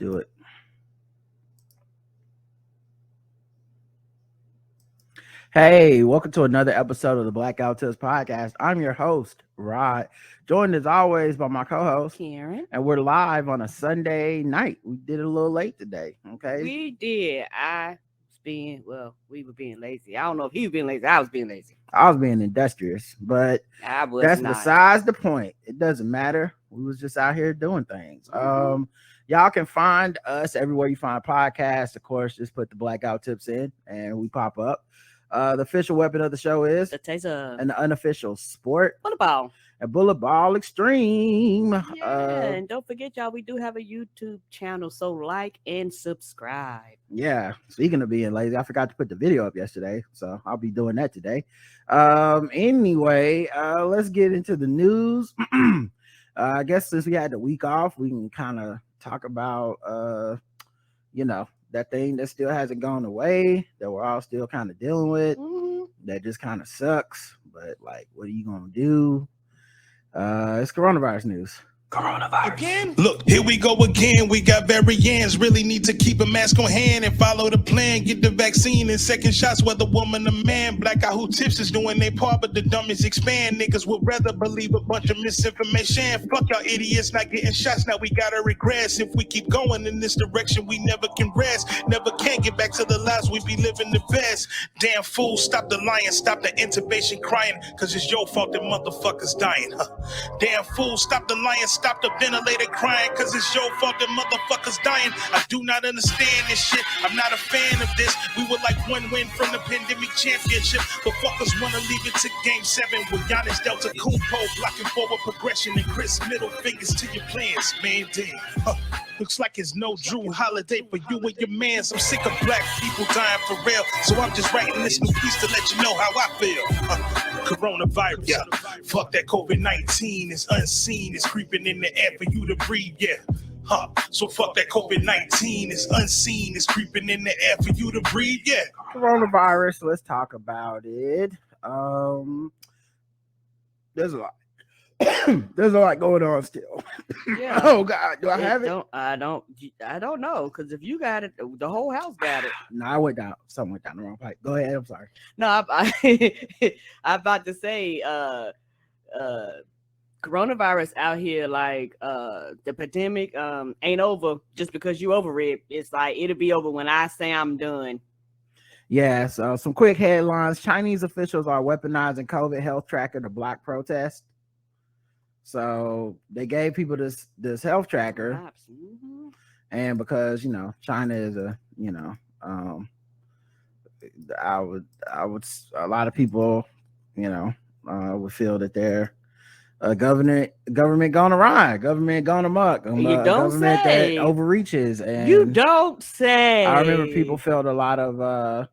do it. Hey, welcome to another episode of the Blackout Tips podcast. I'm your host, Rod, joined as always by my co-host, Karen. and we're live on a Sunday night. We did it a little late today, okay? We did. We were being lazy. I don't know if he was being lazy. I was being lazy. I was being industrious, but I was that's not. besides the point. It doesn't matter. We was just out here doing things. Mhm. Y'all can find us everywhere you find podcasts. Of course, just put the Blackout Tips in and we pop up. The official weapon of the show is The taser. an unofficial sport, What about? a bullet ball extreme. Yeah, and don't forget, y'all, we do have a YouTube channel, so like and subscribe. Yeah, speaking of being lazy, I forgot to put the video up yesterday, so I'll be doing that today. Anyway, let's get into the news. I guess since we had the week off, we can kind of talk about that thing that still hasn't gone away, that we're all still kind of dealing with, that just kind of sucks, but like, what are you gonna do? It's coronavirus news. Coronavirus. Again? Look, here we go again. We got variants. Really need to keep a mask on hand and follow the plan. Get the vaccine and second shots, whether woman or man. Blackout Tips is doing their part, but the dummies expand. Niggas would rather believe a bunch of misinformation. Fuck y'all idiots not getting shots. Now we gotta regress. If we keep going in this direction, we never can rest. Never can get back to the lives we be living the best. Damn fool, stop the lying, stop the intubation crying, cause it's your fault that motherfuckers dying. Damn fool, stop the lying, stop the ventilator crying, cause it's your fault that motherfuckers dying. I do not understand this shit. I'm not a fan of this. We were like one win from the pandemic championship, but fuckers wanna leave it to game 7 with Giannis Delta Kumpo blocking forward progression and Chris middle fingers to your plans. Man, damn. Looks like it's no Drew holiday for you and your mans. I'm sick of black people dying for real, so I'm just writing this new piece to let you know how I feel. Coronavirus, yeah. Fuck that COVID-19, it's unseen, it's creeping in the air for you to breathe, yeah. So fuck that COVID-19, it's unseen, it's creeping in the air for you to breathe, yeah. Coronavirus, let's talk about it. There's a lot. There's a lot going on still. Yeah. Oh God, do I have it? I don't know, because if you got it, the whole house got it. No, I went down. Something went down the wrong pipe. Go ahead. I'm sorry. No, I'm about to say, coronavirus out here, like the pandemic ain't over just because you over it. It's like it'll be over when I say I'm done. Yeah, so some quick headlines. Chinese officials are weaponizing COVID health tracker to block protests. So they gave people this health tracker, and because China is a I would a lot of people would feel that their government gone awry, government gone amok, government that overreaches, and you don't say. I remember people felt a lot of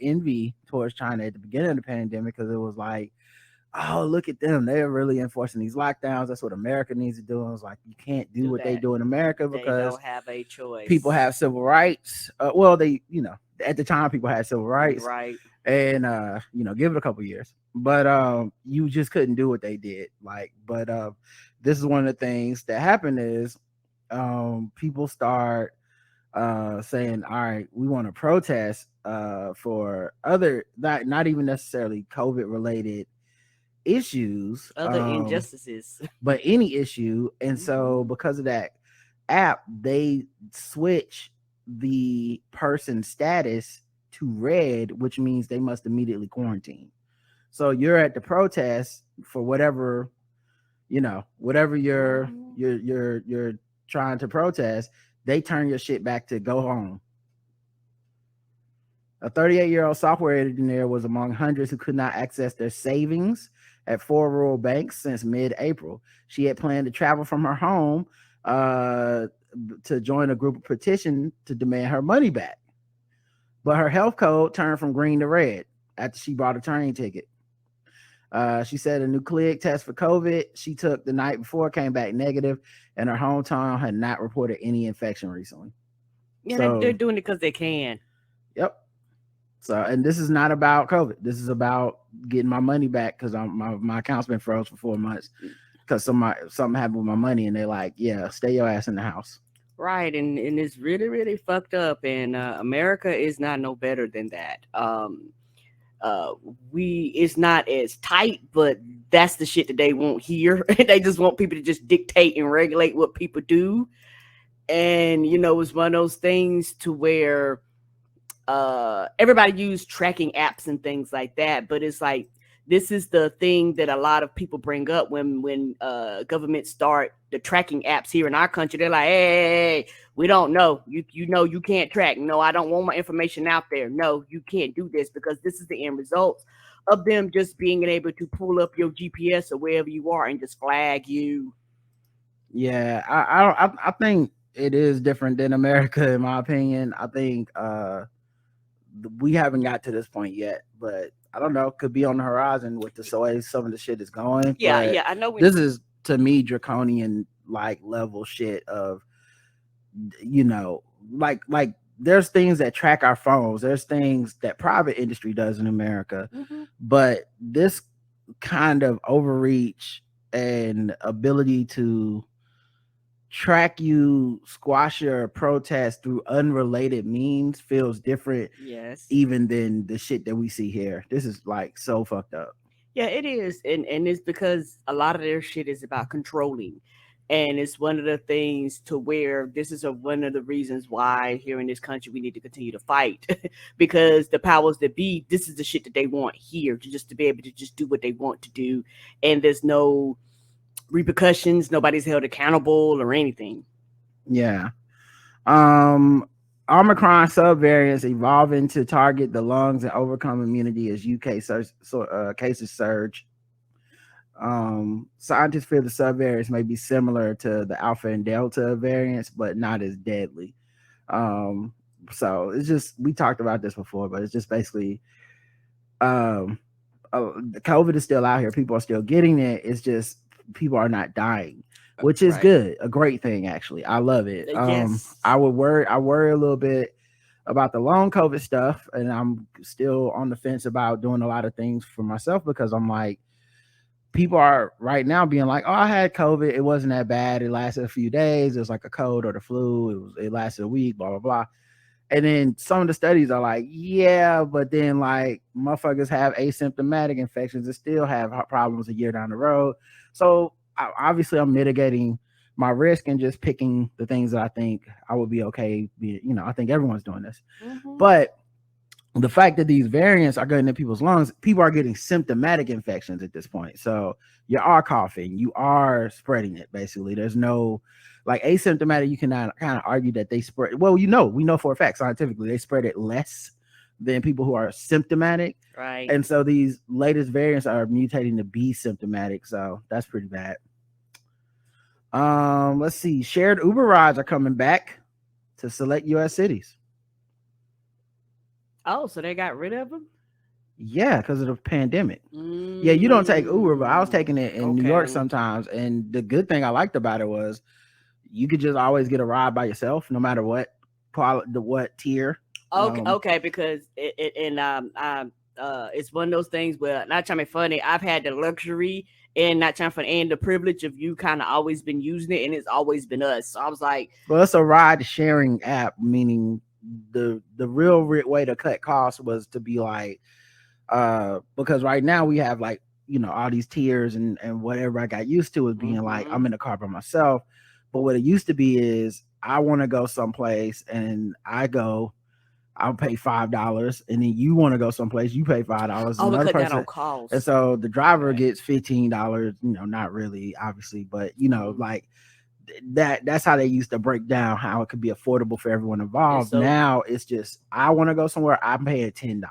envy towards China at the beginning of the pandemic, because it was like, oh, look at them, they're really enforcing these lockdowns. That's what America needs to do. And it was like, you can't do what they do in America because they don't have a choice. People have civil rights. Well, they at the time people had civil rights, right? And give it a couple years, but you just couldn't do what they did. But this is one of the things that happened is people start saying, all right, we want to protest for other, not even necessarily COVID related issues, other injustices, but any issue. And so because of that app, they switch the person's status to red, which means they must immediately quarantine. So you're at the protest for whatever you're trying to protest, they turn your shit back to go home. A 38-year-old software engineer was among hundreds who could not access their savings at 4 rural banks since mid-April. She had planned to travel from her home to join a group of petition to demand her money back. But her health code turned from green to red after she bought a train ticket. She said a nucleic test for COVID she took the night before came back negative, and her hometown had not reported any infection recently. Yeah, so, they're doing it because they can. Yep. So, and this is not about COVID. This is about getting my money back because my account's been froze for 4 months because something happened with my money, and they're like, "Yeah, stay your ass in the house." Right, and it's really, really fucked up. And America is not no better than that. Uh, we it's not as tight, but that's the shit that they want here. They just want people to just dictate and regulate what people do. And it's one of those things to where everybody use tracking apps and things like that, but it's like this is the thing that a lot of people bring up when governments start the tracking apps here in our country. They're like, hey, we don't know, you can't track. No, I don't want my information out there. No, you can't do this, because this is the end result of them just being able to pull up your GPS or wherever you are and just flag you. Yeah, I think it is different than America, in my opinion. I think we haven't got to this point yet, but I don't know. Could be on the horizon with the way some of the shit is going. Yeah, but I know. This is, to me, draconian like level shit of, like there's things that track our phones. There's things that private industry does in America, but this kind of overreach and ability to track you, squash your protest through unrelated means feels different, yes, even than the shit that we see here. This is like so fucked up. Yeah, it is. And it's because a lot of their shit is about controlling. And it's one of the things to where this is one of the reasons why here in this country we need to continue to fight. Because the powers that be, this is the shit that they want here, to be able to just do what they want to do. And there's no repercussions, nobody's held accountable or anything. Yeah. Omicron subvariants evolving to target the lungs and overcome immunity as UK cases surge. Scientists fear the subvariants may be similar to the Alpha and Delta variants, but not as deadly. So it's just, we talked about this before, but it's just basically the COVID is still out here. People are still getting it. It's just people are not dying, which is good. A great thing, actually. I love it. Yes. I worry a little bit about the long COVID stuff, and I'm still on the fence about doing a lot of things for myself, because I'm like, people are right now being like, oh, I had COVID. It wasn't that bad. It lasted a few days. It was like a cold or the flu. It lasted a week, blah, blah, blah. And then some of the studies are like, yeah, but then like motherfuckers have asymptomatic infections and still have problems a year down the road. So obviously I'm mitigating my risk and just picking the things that I think I would be okay. I think everyone's doing this. But the fact that these variants are getting in people's lungs, people are getting symptomatic infections at this point. So you are coughing, you are spreading it. Basically, there's no like asymptomatic. You can kind of argue that they spread. Well, we know for a fact scientifically they spread it less than people who are symptomatic. Right. And so these latest variants are mutating to be symptomatic. So that's pretty bad. Let's see. Shared Uber rides are coming back to select U.S. cities. Oh, so they got rid of them? Yeah, because of the pandemic. Yeah, you don't take Uber, but I was taking it in New York sometimes. And the good thing I liked about it was you could just always get a ride by yourself, no matter what tier. Okay, because it's one of those things where, not trying to be funny, I've had the luxury and not trying for and the privilege of you kind of always been using it, and it's always been us. So I was like, well, it's a ride sharing app, meaning the real way to cut costs was to be like, because right now we have like, all these tiers and whatever. I got used to is being like, I'm in the car by myself. But what it used to be is I want to go someplace and I'll pay $5, and then you want to go someplace, you pay $5. Oh, another cut person, that on calls. and so the driver gets $15. Not really, obviously, but like that's how they used to break down how it could be affordable for everyone involved. So, now it's just, I want to go somewhere, I'm paying $10.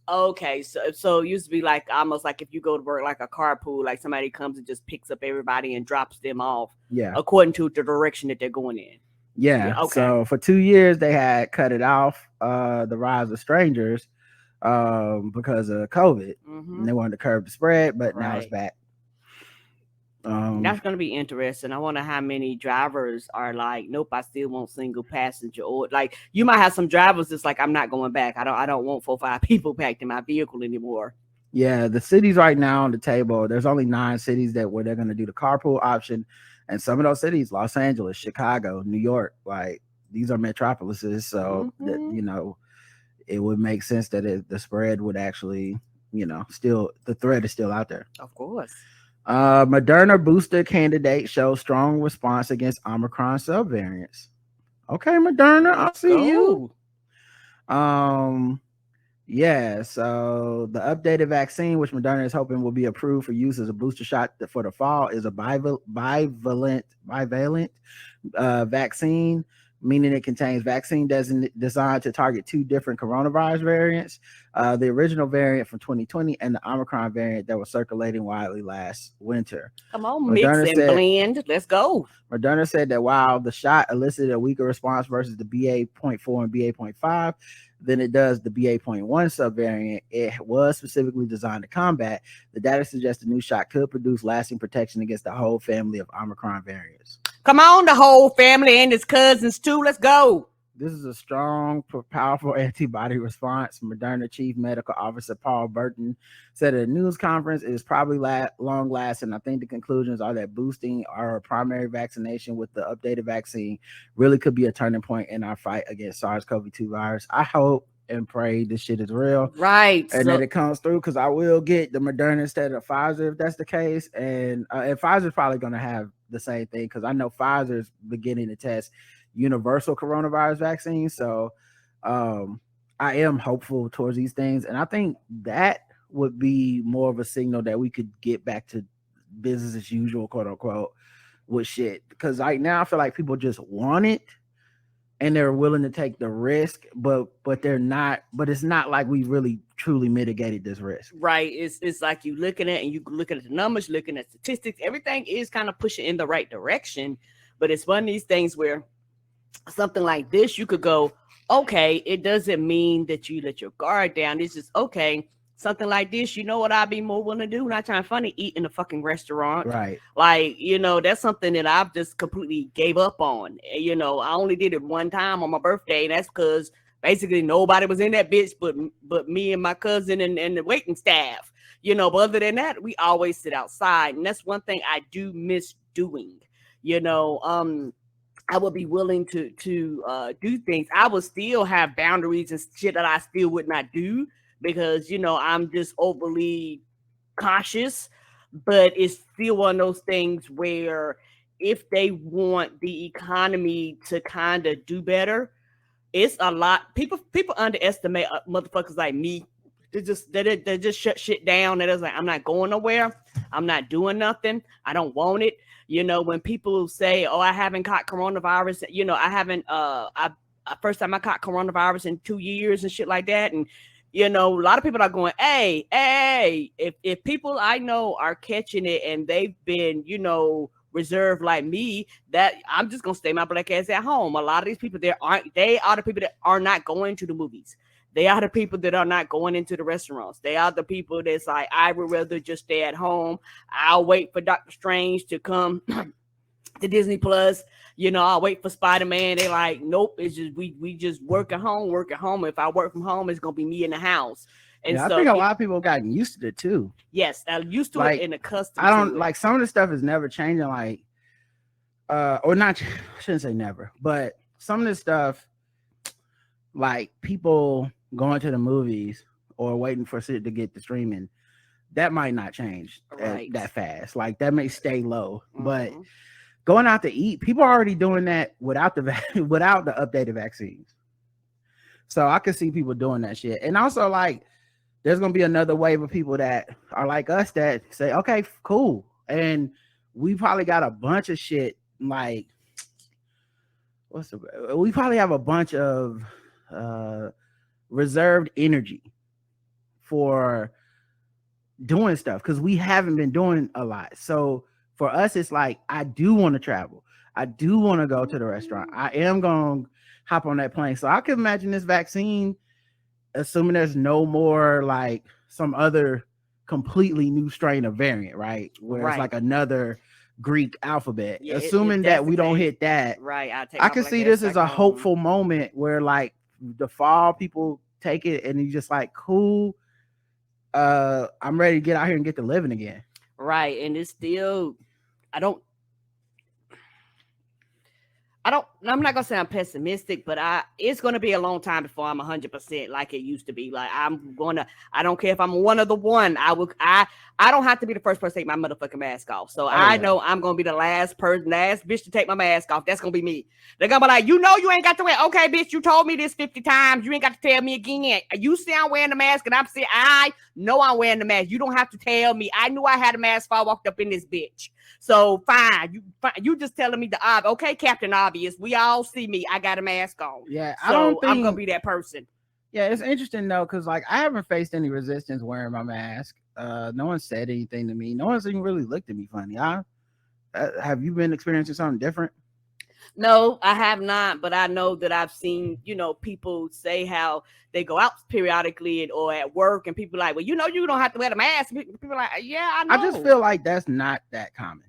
Okay, so it used to be like almost like if you go to work like a carpool, like somebody comes and just picks up everybody and drops them off, according to the direction that they're going in. Yeah. Okay. So for 2 years they had cut it off, the rise of strangers, because of COVID. And they wanted to curb the spread, but now it's back. That's going to be interesting. I wonder how many drivers are like, nope, I still want single passenger, or like you might have some drivers that's like, I'm not going back. I don't want 4 or 5 people packed in my vehicle anymore. Yeah, the cities right now on the table, there's only 9 cities where they're going to do the carpool option, And some of those cities, Los Angeles, Chicago, New York, like these are metropolises. So that, you know, it would make sense that the spread would actually, you know, still the threat is still out there. Of course. Moderna booster candidate shows strong response against Omicron subvariants. Okay, Moderna, I see you. Yeah, so the updated vaccine, which Moderna is hoping will be approved for use as a booster shot for the fall, is a bivalent vaccine, meaning it contains vaccine designed to target 2 different coronavirus variants, the original variant from 2020 and the Omicron variant that was circulating widely last winter. Come on, Moderna mix and blend. Let's go. Moderna said that while the shot elicited a weaker response versus the BA.4 and BA.5 than it does the BA.1 subvariant, it was specifically designed to combat. The data suggests the new shot could produce lasting protection against the whole family of Omicron variants. Come on, the whole family and its cousins too. Let's go. This is a strong, powerful antibody response. Moderna Chief Medical Officer Paul Burton said at a news conference it is probably long lasting. I think the conclusions are that boosting our primary vaccination with the updated vaccine really could be a turning point in our fight against SARS-CoV-2 virus. I hope and pray this shit is real, right, and that it comes through, because I will get the Moderna instead of Pfizer if that's the case. And Pfizer's probably going to have the same thing, because I know Pfizer's beginning to test universal coronavirus vaccine. So I am hopeful towards these things, and I think that would be more of a signal that we could get back to business as usual, quote unquote, with shit. Because right now I feel like people just want it and they're willing to take the risk, but they're not. But it's not like we really truly mitigated this risk. Right. It's like you looking at, and you looking at the numbers, looking at statistics. Everything is kind of pushing in the right direction. But it's one of these things where something like this, you could go, okay, it doesn't mean that you let your guard down. It's just, okay, something like this, you know what I'd be more willing to do? Not trying to funny, eat in a fucking restaurant. Right. Like, you know, that's something that I've just completely gave up on. You know, I only did it one time on my birthday, and that's because basically nobody was in that bitch but me and my cousin and the waiting staff. You know, but other than that, we always sit outside. And that's one thing I do miss doing. You know, I would be willing to do things. I would still have boundaries and shit that I still would not do, because, you know, I'm just overly cautious. But it's still one of those things where if they want the economy to kind of do better, it's a lot. People underestimate motherfuckers like me. They just shut shit down. And it's like, I'm not going nowhere. I'm not doing nothing. I don't want it. You know, when people say, oh, I haven't caught coronavirus, you know, I haven't, first time I caught coronavirus in 2 years and shit like that. And, you know, a lot of people are going, hey, if people I know are catching it and they've been, you know, reserved like me, that I'm just going to stay my black ass at home. A lot of these people, they are the people that are not going to the movies. They are the people that are not going into the restaurants. They are the people that's like, I would rather just stay at home. I'll wait for Doctor Strange to come to Disney Plus. You know, I'll wait for Spider-Man. They like, nope, it's just we just work at home. If I work from home, it's gonna be me in the house. And yeah, so I think a lot of people have gotten used to it too. Yes, I'm used to it and accustomed. I don't like some of the stuff is never changing, like or not. I shouldn't say never, but some of the stuff, like people going to the movies or waiting for shit to get the streaming, that might not change that fast. Like that may stay low, but going out to eat, people are already doing that without the updated vaccines. So I can see people doing that shit. And also, like, there's gonna be another wave of people that are like us that say, okay, cool. And we probably got a bunch of shit, like we probably have a bunch of reserved energy for doing stuff because we haven't been doing a lot. So for us, it's like, I do want to travel. I do want to go to the restaurant. I am going to hop on that plane. So I can imagine this vaccine, assuming there's no more like some other completely new strain of variant, right? Where it's like another Greek alphabet. Yeah, assuming that we don't hit that, right? I can see this as a hopeful moment where like the fall people take it and you just like, cool, I'm ready to get out here and get to living again. Right. And it's still, I don't I'm not gonna say I'm pessimistic, but it's gonna be a long time before I'm 100% like it used to be. Like I don't care if I'm one of the one. I don't have to be the first person to take my motherfucking mask off. So I know I'm gonna be the last bitch to take my mask off. That's gonna be me. They're gonna be like, you ain't got to wear. Okay, bitch, you told me this 50 times. You ain't got to tell me again. You see I'm wearing the mask, and I'm saying I know I'm wearing the mask. You don't have to tell me. I knew I had a mask before I walked up in this bitch. So fine, you just telling me the obvious. Okay, Captain Obvious, we all see me. I got a mask on. Yeah, I'm gonna be that person. Yeah, it's interesting though, because like I haven't faced any resistance wearing my mask. No one said anything to me. No one's even really looked at me funny. Have you been experiencing something different? No, I have not, but I know that I've seen, people say how they go out periodically or at work, and people like, well, you don't have to wear the mask. People are like, yeah, I know. I just feel like that's not that common,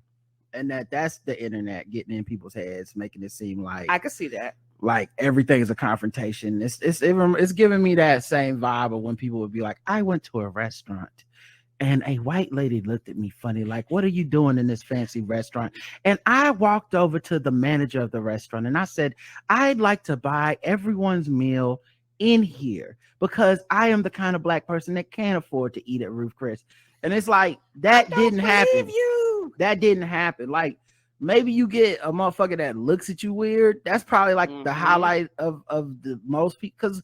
and that's the internet getting in people's heads, making it seem like I can see that. Like everything is a confrontation. It's giving me that same vibe of when people would be like, I went to a restaurant and a white lady looked at me funny, like, what are you doing in this fancy restaurant? And I walked over to the manager of the restaurant and I said, I'd like to buy everyone's meal in here because I am the kind of black person that can't afford to eat at Ruth Chris. And it's like, that didn't happen. That didn't happen. Like, maybe you get a motherfucker that looks at you weird. That's probably like the highlight of the most people, because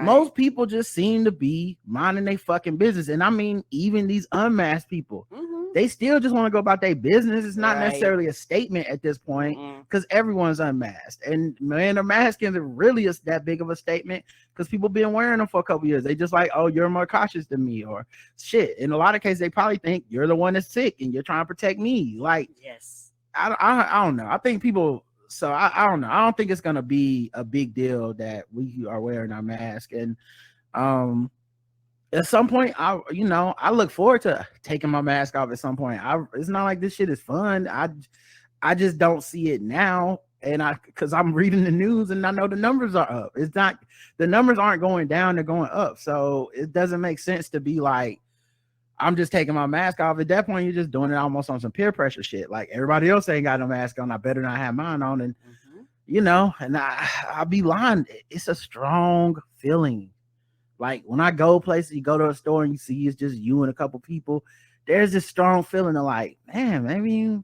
most people just seem to be minding their fucking business. And I mean, even these unmasked people, they still just want to go about their business. It's not necessarily a statement at this point because everyone's unmasked. And man, the mask isn't really that big of a statement because people been wearing them for a couple years. They just like, oh, you're more cautious than me or shit. In a lot of cases, they probably think you're the one that's sick and you're trying to protect me. Like, yes. I don't know. I think people. So I don't know. I don't think it's gonna be a big deal that we are wearing our mask. And at some point, I look forward to taking my mask off. At some point, it's not like this shit is fun. I just don't see it now. And because I'm reading the news and I know the numbers are up. It's not, the numbers aren't going down; they're going up. So it doesn't make sense to be like, I'm just taking my mask off. At that point, you're just doing it almost on some peer pressure shit. Like everybody else ain't got no mask on, I better not have mine on. And and I'll be lying. It's a strong feeling. Like when I go places, you go to a store and you see it's just you and a couple people. There's this strong feeling of like, man, maybe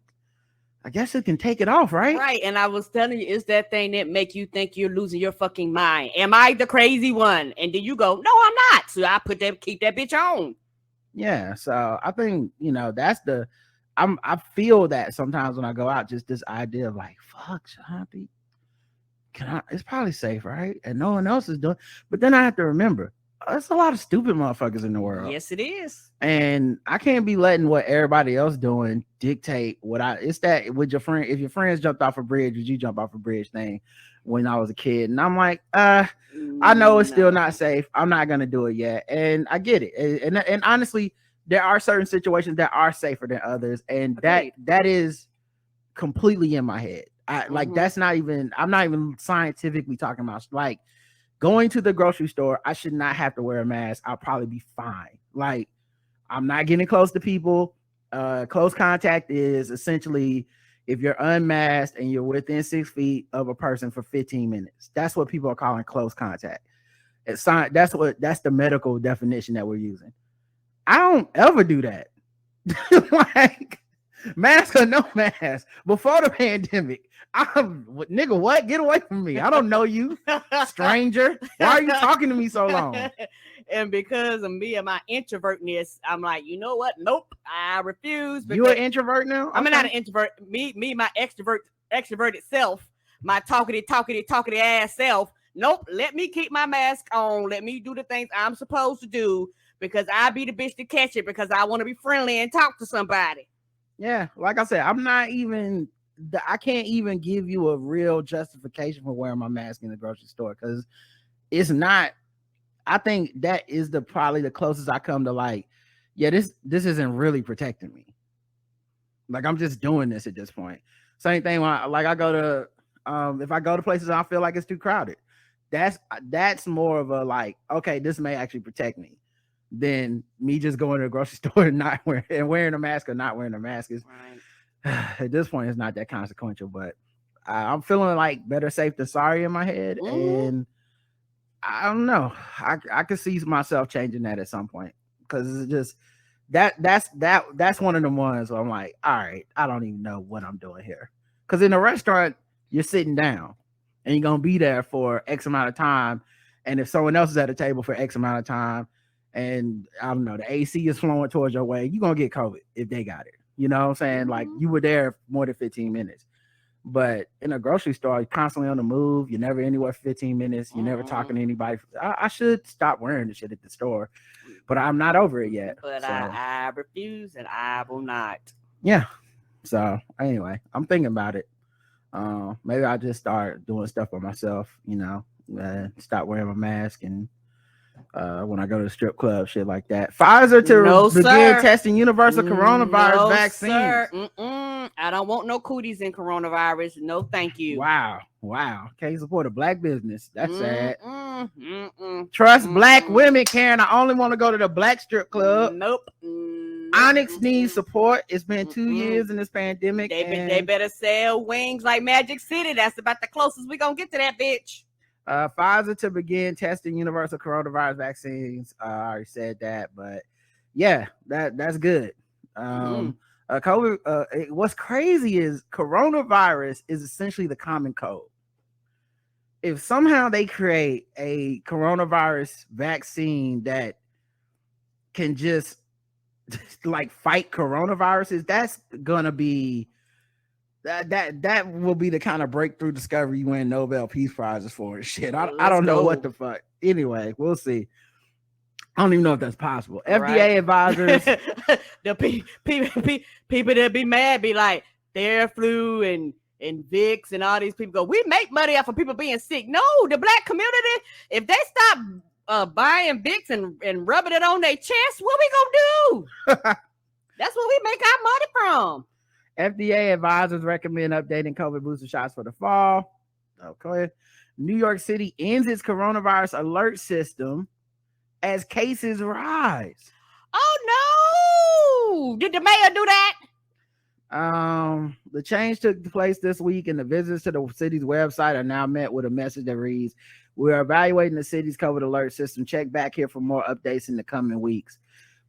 I guess it can take it off, right? Right. And I was telling you, it's that thing that make you think you're losing your fucking mind. Am I the crazy one? And then you go, no, I'm not. So I keep that bitch on. Yeah, so I think that's I feel that sometimes when I go out, just this idea of like, fuck, should I be? It's probably safe, right? And no one else is doing. But then I have to remember, there's a lot of stupid motherfuckers in the world. Yes, it is. And I can't be letting what everybody else doing dictate what it's that with your friend. If your friends jumped off a bridge, would you jump off a bridge thing when I was a kid? And I'm like, I know it's still not safe. I'm not gonna do it yet. And I get it. And honestly, there are certain situations that are safer than others. And that is completely in my head. Like that's not even, I'm not even scientifically talking about like going to the grocery store. I should not have to wear a mask. I'll probably be fine. Like I'm not getting close to people. Close contact is essentially if you're unmasked and you're within 6 feet of a person for 15 minutes. That's what people are calling close contact. That's the medical definition that we're using. I don't ever do that. Like mask or no mask. Before the pandemic, nigga, what? Get away from me. I don't know you, stranger. Why are you talking to me so long? And because of me and my introvertness, I'm like, you know what? Nope, I refuse. You an introvert now? I'm not an introvert. Me, my extroverted self, my talkity ass self. Nope, let me keep my mask on. Let me do the things I'm supposed to do because I be the bitch to catch it because I want to be friendly and talk to somebody. Yeah, like I said, I can't even give you a real justification for wearing my mask in the grocery store because it's not. I think that is probably the closest I come to like, yeah, this isn't really protecting me. Like I'm just doing this at this point. Same thing when I go to if I go to places I feel like it's too crowded. That's more of a like, okay, this may actually protect me than me just going to the grocery store and not wearing a mask or not wearing a mask. Is at this point it's not that consequential, but I'm feeling like better safe than sorry in my head, and I don't know. I could see myself changing that at some point because it's just that's one of the ones where I'm like, all right, I don't even know what I'm doing here. Because in a restaurant, you're sitting down and you're gonna be there for X amount of time, and if someone else is at a table for X amount of time, and I don't know, the AC is flowing towards your way, you're gonna get COVID if they got it. You know what I'm saying? Like you were there more than 15 minutes. But in a grocery store, you're constantly on the move. You're never anywhere for 15 minutes. You're never talking to anybody. I should stop wearing the shit at the store, but I'm not over it yet. But so. I refuse and I will not. Yeah. So anyway, I'm thinking about it. Maybe I'll just start doing stuff by myself, stop wearing my mask and when I go to the strip club, shit like that. Pfizer to begin testing universal coronavirus vaccines. I don't want no cooties in coronavirus. No, thank you. Wow. Can't support a black business. That's sad. Trust black women, Karen. I only want to go to the black strip club. Nope. Onyx needs support. It's been 2 years in this pandemic. They better sell wings like Magic City. That's about the closest we're going to get to that bitch. Pfizer to begin testing universal coronavirus vaccines. I already said that, but yeah, that's good. COVID. What's crazy is coronavirus is essentially the common cold. If somehow they create a coronavirus vaccine that can just like fight coronaviruses, that's gonna be that will be the kind of breakthrough discovery you win Nobel Peace Prizes for and shit. I don't know what the fuck. Anyway, we'll see. I don't even know if that's possible. FDA advisors. The people that be mad be like, Theraflu and Vicks and all these people go, we make money off of people being sick. No, the black community, if they stop buying Vicks and rubbing it on their chest, what we gonna do? That's what we make our money from. FDA advisors recommend updating COVID booster shots for the fall. Okay. New York City ends its coronavirus alert system as cases rise. Oh no! Did the mayor do that? The change took place this week, and the visitors to the city's website are now met with a message that reads, "We are evaluating the city's COVID alert system. Check back here for more updates in the coming weeks."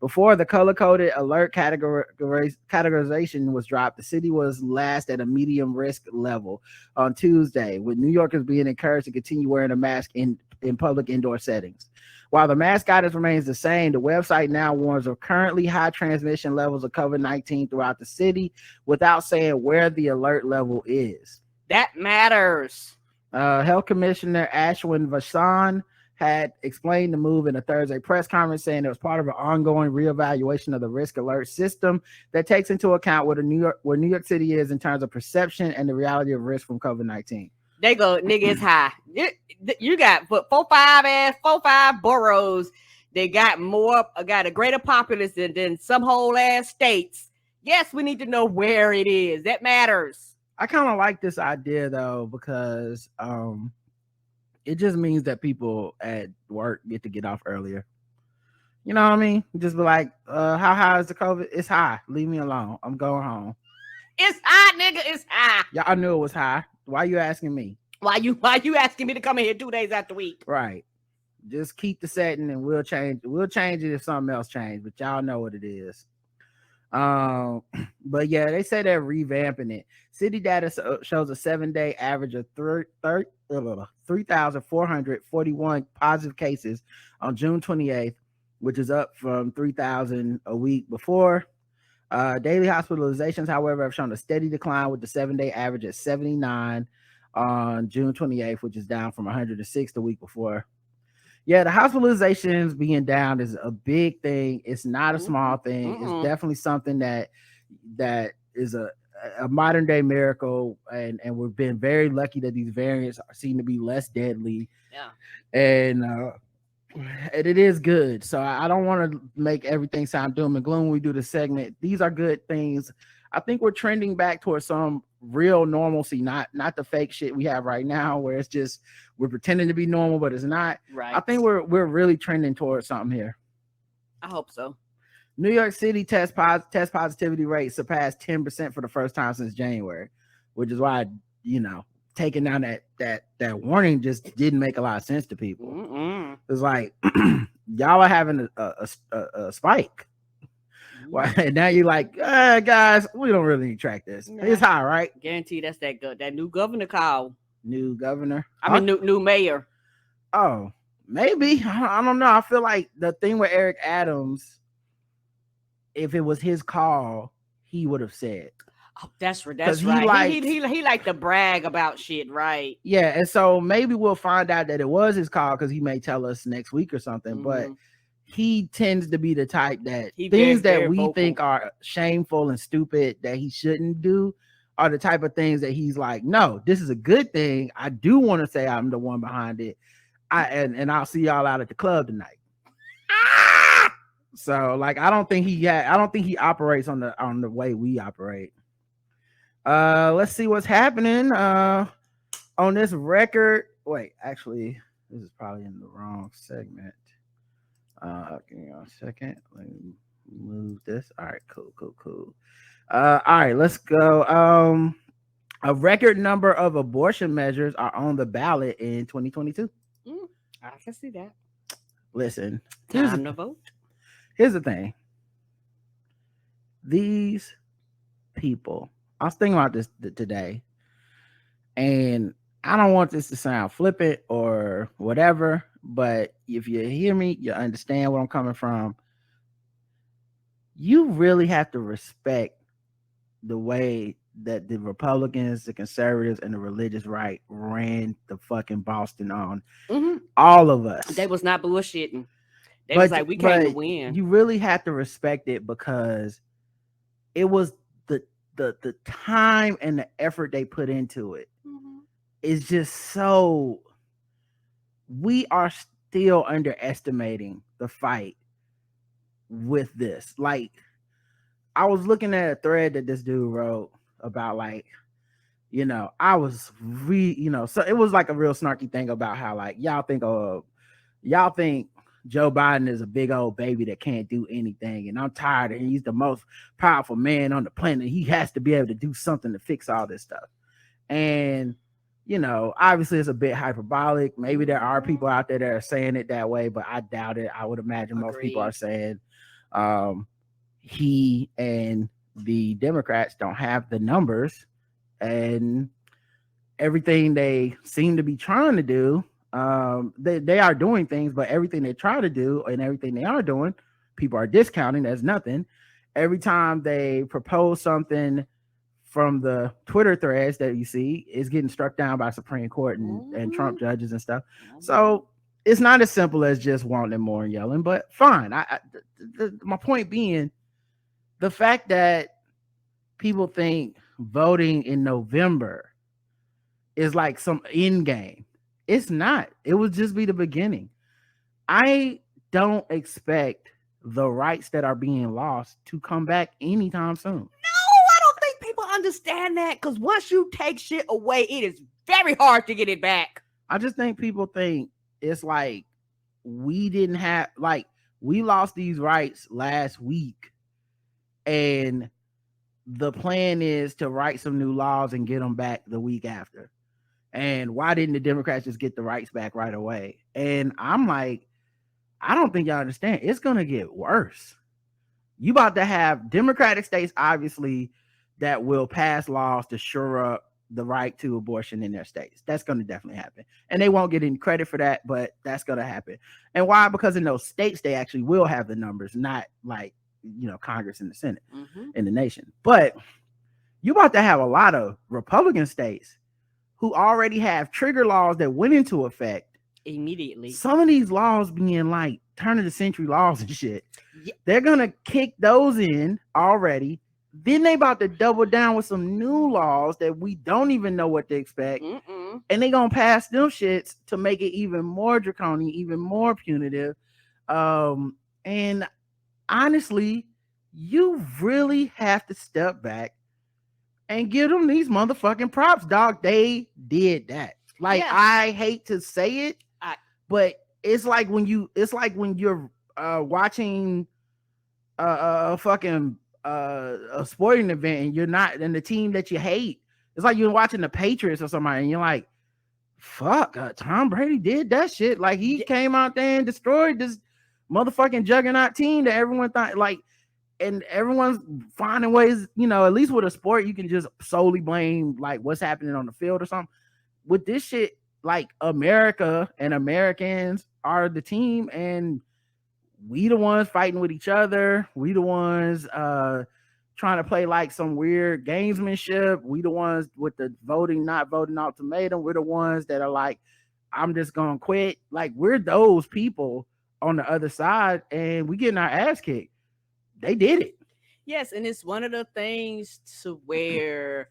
Before the color-coded alert categorization was dropped, the city was last at a medium risk level on Tuesday, with New Yorkers being encouraged to continue wearing a mask in public indoor settings. While the mask guidance remains the same, the website now warns of currently high transmission levels of COVID-19 throughout the city without saying where the alert level is. That matters. Health Commissioner Ashwin Vasan had explained the move in a Thursday press conference, saying it was part of an ongoing reevaluation of the risk alert system that takes into account where New York City is in terms of perception and the reality of risk from COVID-19. They go, nigga, it's high. You got 4-5 boroughs. They got a greater populace than some whole ass states. Yes, we need to know where it is. That matters. I kind of like this idea though, because it just means that people at work get to get off earlier. You know what I mean? Just be like, how high is the COVID? It's high. Leave me alone. I'm going home. It's high, nigga. It's high. Yeah, I knew it was high. Why you asking me? Why you asking me to come in here 2 days after week? Right. Just keep the setting and we'll change it if something else changes, but y'all know what it is. But yeah, they say they're revamping it. City data shows a 7-day average of 3,441 positive cases on June 28th, which is up from 3,000 a week before. Daily hospitalizations, however, have shown a steady decline, with the 7-day average at 79 on June 28th, which is down from 106 the week before. Yeah, the hospitalizations being down is a big thing. It's not a small thing. It's definitely something that is a modern day miracle, and we've been very lucky that these variants seem to be less deadly. Yeah, and it is good. So I don't want to make everything sound doom and gloom when we do the segment. These are good things. I think we're trending back towards some real normalcy, not the fake shit we have right now, where it's just we're pretending to be normal, but it's not. Right. I think we're really trending towards something here. I hope so. New York City test positivity rate surpassed 10% for the first time since January, which is why taking down that warning just didn't make a lot of sense to people. Mm-mm. It's like y'all are having a spike. Well, and now you're like, guys, we don't really need to track this. Nah. It's high, right? Guarantee that's that new governor call. New governor. I mean, new mayor. Oh, maybe. I don't know. I feel like the thing with Eric Adams, if it was his call, he would have said. Oh, that's right. He like to brag about shit, right? Yeah, and so maybe we'll find out that it was his call because he may tell us next week or something. But he tends to be the type that things that we think are shameful and stupid that he shouldn't do are the type of things that he's like, no, this is a good thing. I do want to say I'm the one behind it. And I'll see y'all out at the club tonight. So like I don't think he operates on the way we operate. Let's see what's happening on this record. Wait, actually, this is probably in the wrong segment. Give me a second. Let me move this. All right, cool. All right, let's go. A record number of abortion measures are on the ballot in 2022. I can see that. Listen, time to vote. Here's the thing. These people, I was thinking about this today, and I don't want this to sound flippant or whatever, but if you hear me, you understand where I'm coming from. You really have to respect the way that the Republicans, the conservatives, and the religious right ran the fucking Boston on all of us. They was not bullshitting. They was like, we came to win. You really have to respect it because it was the time and the effort they put into it. It's just so we are still underestimating the fight with this. Like, I was looking at a thread that this dude wrote about, like, I was so it was like a real snarky thing about how, like, y'all think Joe Biden is a big old baby that can't do anything, and I'm tired, and he's the most powerful man on the planet. He has to be able to do something to fix all this stuff. And obviously it's a bit hyperbolic. Maybe there are people out there that are saying it that way, but I doubt it. I would imagine most people are saying he and the Democrats don't have the numbers, and everything they seem to be trying to do, they are doing things, but everything they try to do and everything they are doing, people are discounting as nothing. Every time they propose something from the Twitter threads that you see, is getting struck down by Supreme Court and Trump judges and stuff. So it's not as simple as just wanting more and yelling, but fine. My point being, the fact that people think voting in November is like some end game. It's not. It would just be the beginning. I don't expect the rights that are being lost to come back anytime soon. No, I don't think people understand that, because once you take shit away, it is very hard to get it back. I just think people think it's like we lost these rights last week, and the plan is to write some new laws and get them back the week after. And why didn't the Democrats just get the rights back right away? And I'm like, I don't think y'all understand. It's going to get worse. You about to have Democratic states, obviously, that will pass laws to shore up the right to abortion in their states. That's going to definitely happen. And they won't get any credit for that, but that's going to happen. And why? Because in those states, they actually will have the numbers, not like, Congress and the Senate in the nation. But you about to have a lot of Republican states who already have trigger laws that went into effect immediately. Some of these laws being like turn of the century laws and shit. Yeah. They're gonna kick those in already. Then they about to double down with some new laws that we don't even know what to expect. And they gonna pass them shits to make it even more draconian, even more punitive. And honestly, you really have to step back and give them these motherfucking props, dog. They did that. Like, yeah. I hate to say it, but it's like when you're watching a fucking a sporting event and you're not, and the team that you hate It's like you're watching the Patriots or somebody, and you're like, fuck, Tom Brady did that shit. Like, he came out there and destroyed this motherfucking juggernaut team that everyone thought, like, and everyone's finding ways, you know, at least with a sport, you can just solely blame like what's happening on the field or something. With this shit, like, America and Americans are the team, and we the ones fighting with each other. We the ones trying to play like some weird gamesmanship. We the ones with the not voting ultimatum. We're the ones that are like, I'm just gonna quit. Like, we're those people on the other side, and we getting our ass kicked. They did it. Yes, and it's one of the things to where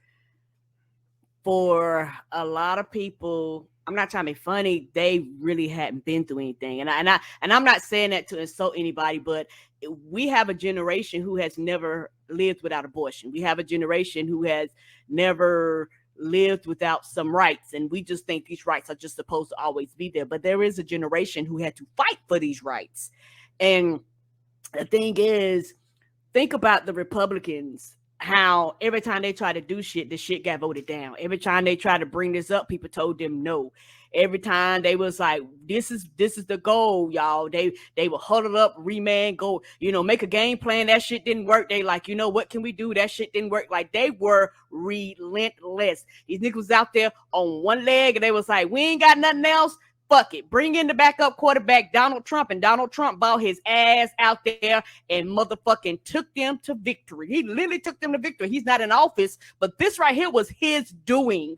for a lot of people, I'm not trying to be funny, they really hadn't been through anything. And I'm not saying that to insult anybody, but we have a generation who has never lived without abortion. We have a generation who has never lived without some rights, and we just think these rights are just supposed to always be there. But there is a generation who had to fight for these rights. And the thing is, think about the Republicans, how every time they try to do shit, the shit got voted down. Every time they try to bring this up, people told them no. Every time they was like, this is the goal, y'all. They were huddled up, remand, go, you know, make a game plan. That shit didn't work. They like, you know, what can we do? That shit didn't work. Like, they were relentless. These niggas was out there on one leg, and they was like, we ain't got nothing else. Fuck it. Bring in the backup quarterback, Donald Trump, and Donald Trump bought his ass out there and motherfucking took them to victory. He literally took them to victory. He's not in office, but this right here was his doing.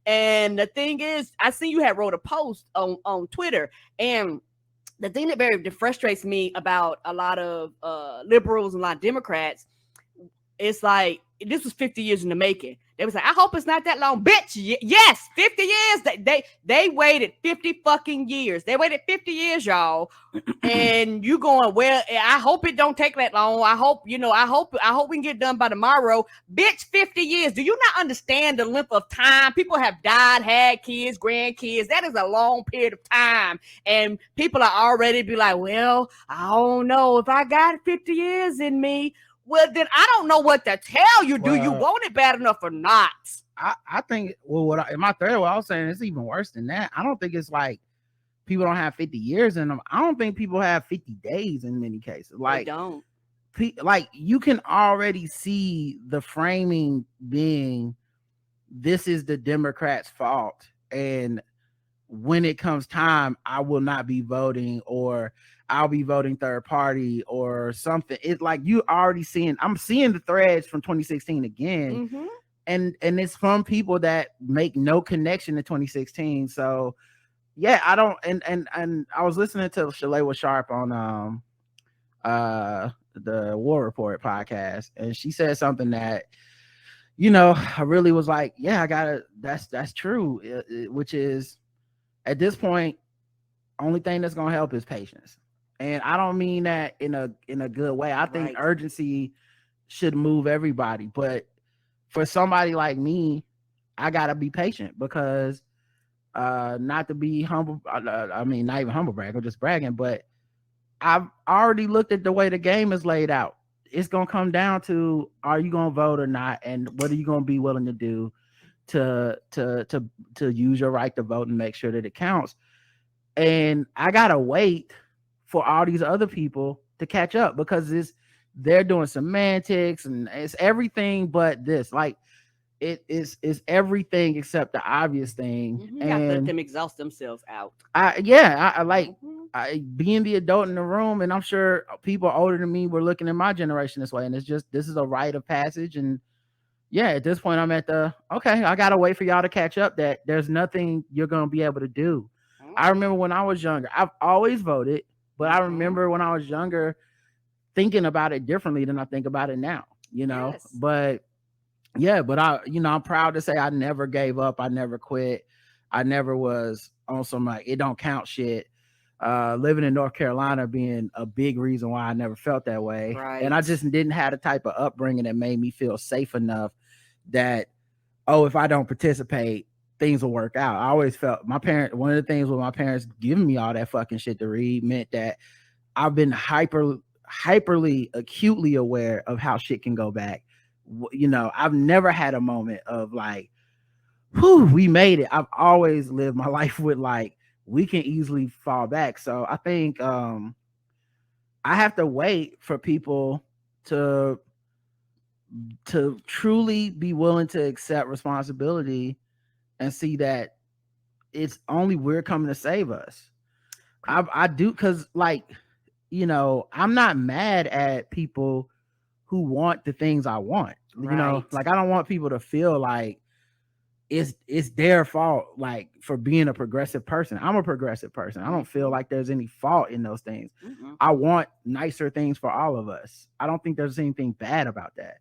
And the thing is, I seen you had wrote a post on Twitter, and the thing that frustrates me about a lot of liberals and a lot of Democrats, it's like, this was 50 years in the making. They was like, I hope it's not that long. Bitch, yes, 50 years. They waited 50 fucking years. They waited 50 years, y'all. And you going, well, I hope it don't take that long. I hope we can get done by tomorrow. Bitch, 50 years. Do you not understand the length of time? People have died, had kids, grandkids. That is a long period of time. And people are already be like, well, I don't know if I got 50 years in me. Well, then I don't know what to tell you. Do you want it bad enough or not? I think, well, in my third, what I was saying, it's even worse than that. I don't think it's like people don't have 50 years in them. I don't think people have 50 days in many cases. Like, they don't. Like, you can already see the framing being, this is the Democrats' fault, and when it comes time, I will not be voting, or I'll be voting third party or something. It's like, you already I'm seeing the threads from 2016 again. Mm-hmm. And it's from people that make no connection to 2016. So yeah, I don't, and I was listening to Shalewa Sharp on the War Report podcast, and she said something that, you know, I really was like, yeah, that's true, which is, at this point, only thing that's gonna help is patience. And I don't mean that in a good way. I think urgency should move everybody, but for somebody like me, I gotta be patient, because not to be humble, I mean, not even humble brag, I'm just bragging, but I've already looked at the way the game is laid out. It's gonna come down to, are you gonna vote or not, and what are you gonna be willing to do to use your right to vote and make sure that it counts. And I gotta wait for all these other people to catch up, because they're doing semantics, and it's everything but this. Like, it's everything except the obvious thing. You gotta let them exhaust themselves out. I like, being the adult in the room, and I'm sure people older than me were looking at my generation this way, and it's just, this is a rite of passage. And yeah, at this point, I'm at okay, I gotta wait for y'all to catch up, that there's nothing you're gonna be able to do. I remember when I was younger, I've always voted, but I remember when I was younger thinking about it differently than I think about it now, you know. Yes. But yeah, but I'm proud to say I never gave up. I never quit. I never was on some like, it don't count shit. Living in North Carolina being a big reason why I never felt that way. Right. And I just didn't have the type of upbringing that made me feel safe enough that, if I don't participate, things will work out. I always felt one of the things with my parents giving me all that fucking shit to read meant that I've been hyperly acutely aware of how shit can go back. You know, I've never had a moment of like, we made it. I've always lived my life with like we can easily fall back. So I think I have to wait for people to truly be willing to accept responsibility and see that it's only we're coming to save us. I do, because like, you know, I'm not mad at people who want the things I want. You know, Right. like I don't want people to feel like it's their fault, like for being a progressive person. I'm a progressive person. I don't feel like there's any fault in those things. I want nicer things for all of us. I don't think there's anything bad about that.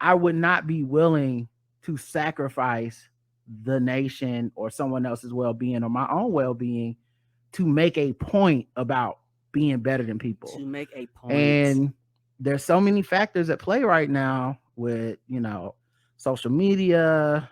I would not be willing to sacrifice the nation or someone else's well-being or my own well-being to make a point about being better than people. To make a point. And there's so many factors at play right now with, you know, social media,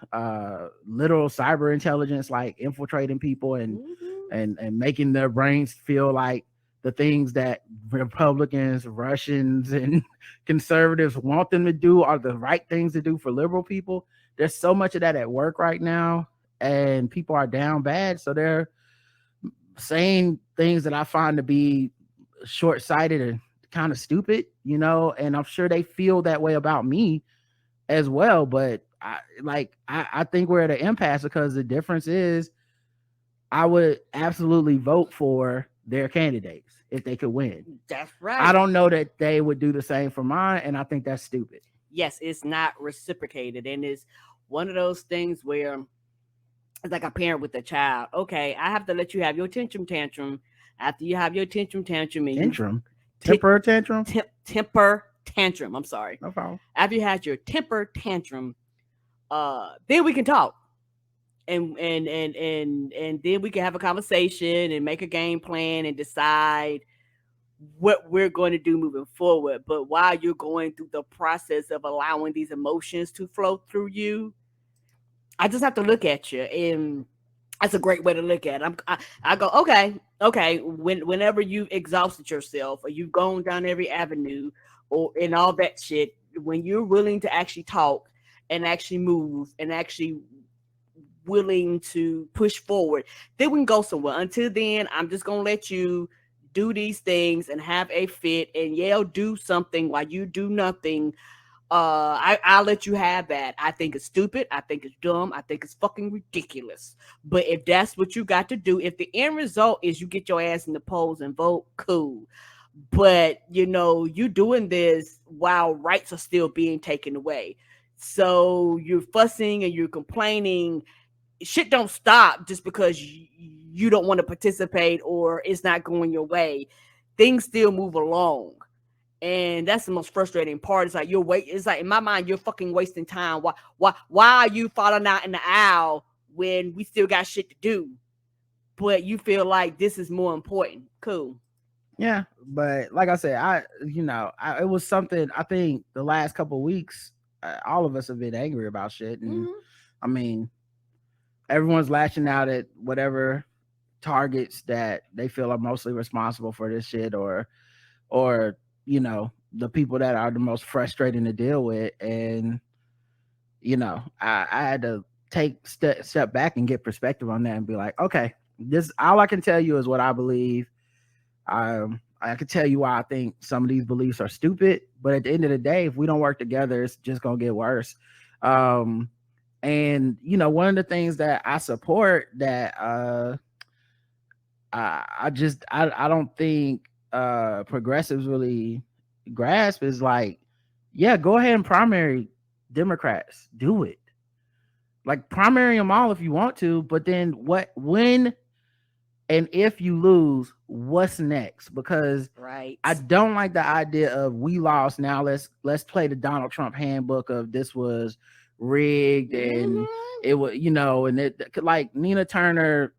literal cyber intelligence, like infiltrating people and making their brains feel like the things that Republicans, Russians, and conservatives want them to do are the right things to do for liberal people. There's so much of that at work right now, and people are down bad. So they're saying things that I find to be short-sighted and kind of stupid, you know, and I'm sure they feel that way about me as well. But I think we're at an impasse, because the difference is I would absolutely vote for their candidates if they could win. That's right. I don't know that they would do the same for mine, and I think that's stupid. Yes, it's not reciprocated, and it's one of those things where it's like a parent with a child. Okay, I have to let you have your tantrum. After you have your tantrum, temper tantrum. I'm sorry. No problem. After you had your temper tantrum, then we can talk, and then we can have a conversation and make a game plan and decide what we're going to do moving forward. But while you're going through the process of allowing these emotions to flow through you, I just have to look at you, and that's a great way to look at it. I go, okay. Whenever you've exhausted yourself or you've gone down every avenue or and all that shit, when you're willing to actually talk and actually move and actually willing to push forward, then we can go somewhere. Until then, I'm just gonna let you do these things and have a fit and do something while you do nothing. I'll let you have that. I think it's stupid. I think it's dumb. I think it's fucking ridiculous. But if that's what you got to do, if the end result is you get your ass in the polls and vote, cool. But, you know, you doing this while rights are still being taken away. So you're fussing and you're complaining. Shit don't stop just because you don't want to participate or it's not going your way. Things still move along. And that's the most frustrating part. It's like it's like in my mind, you're fucking wasting time. Why are you falling out in the aisle when we still got shit to do? But you feel like this is more important. Cool. Yeah, but like I said, it was something. I think the last couple of weeks, all of us have been angry about shit, and I mean, everyone's lashing out at whatever targets that they feel are mostly responsible for this shit, or you know, the people that are the most frustrating to deal with. And you know, I had to take step back and get perspective on that and be like, okay, this, all I can tell you is what I believe. I can tell you why I think some of these beliefs are stupid, but at the end of the day, if we don't work together, it's just gonna get worse. And you know, one of the things that I support that I don't think progressives really grasp is like, yeah, go ahead and primary Democrats, do it. Like, primary them all if you want to, but then when and if you lose, what's next? Because I don't like the idea of we lost, now let's play the Donald Trump handbook of this was rigged and it was, you know, and it, like Nina Turner,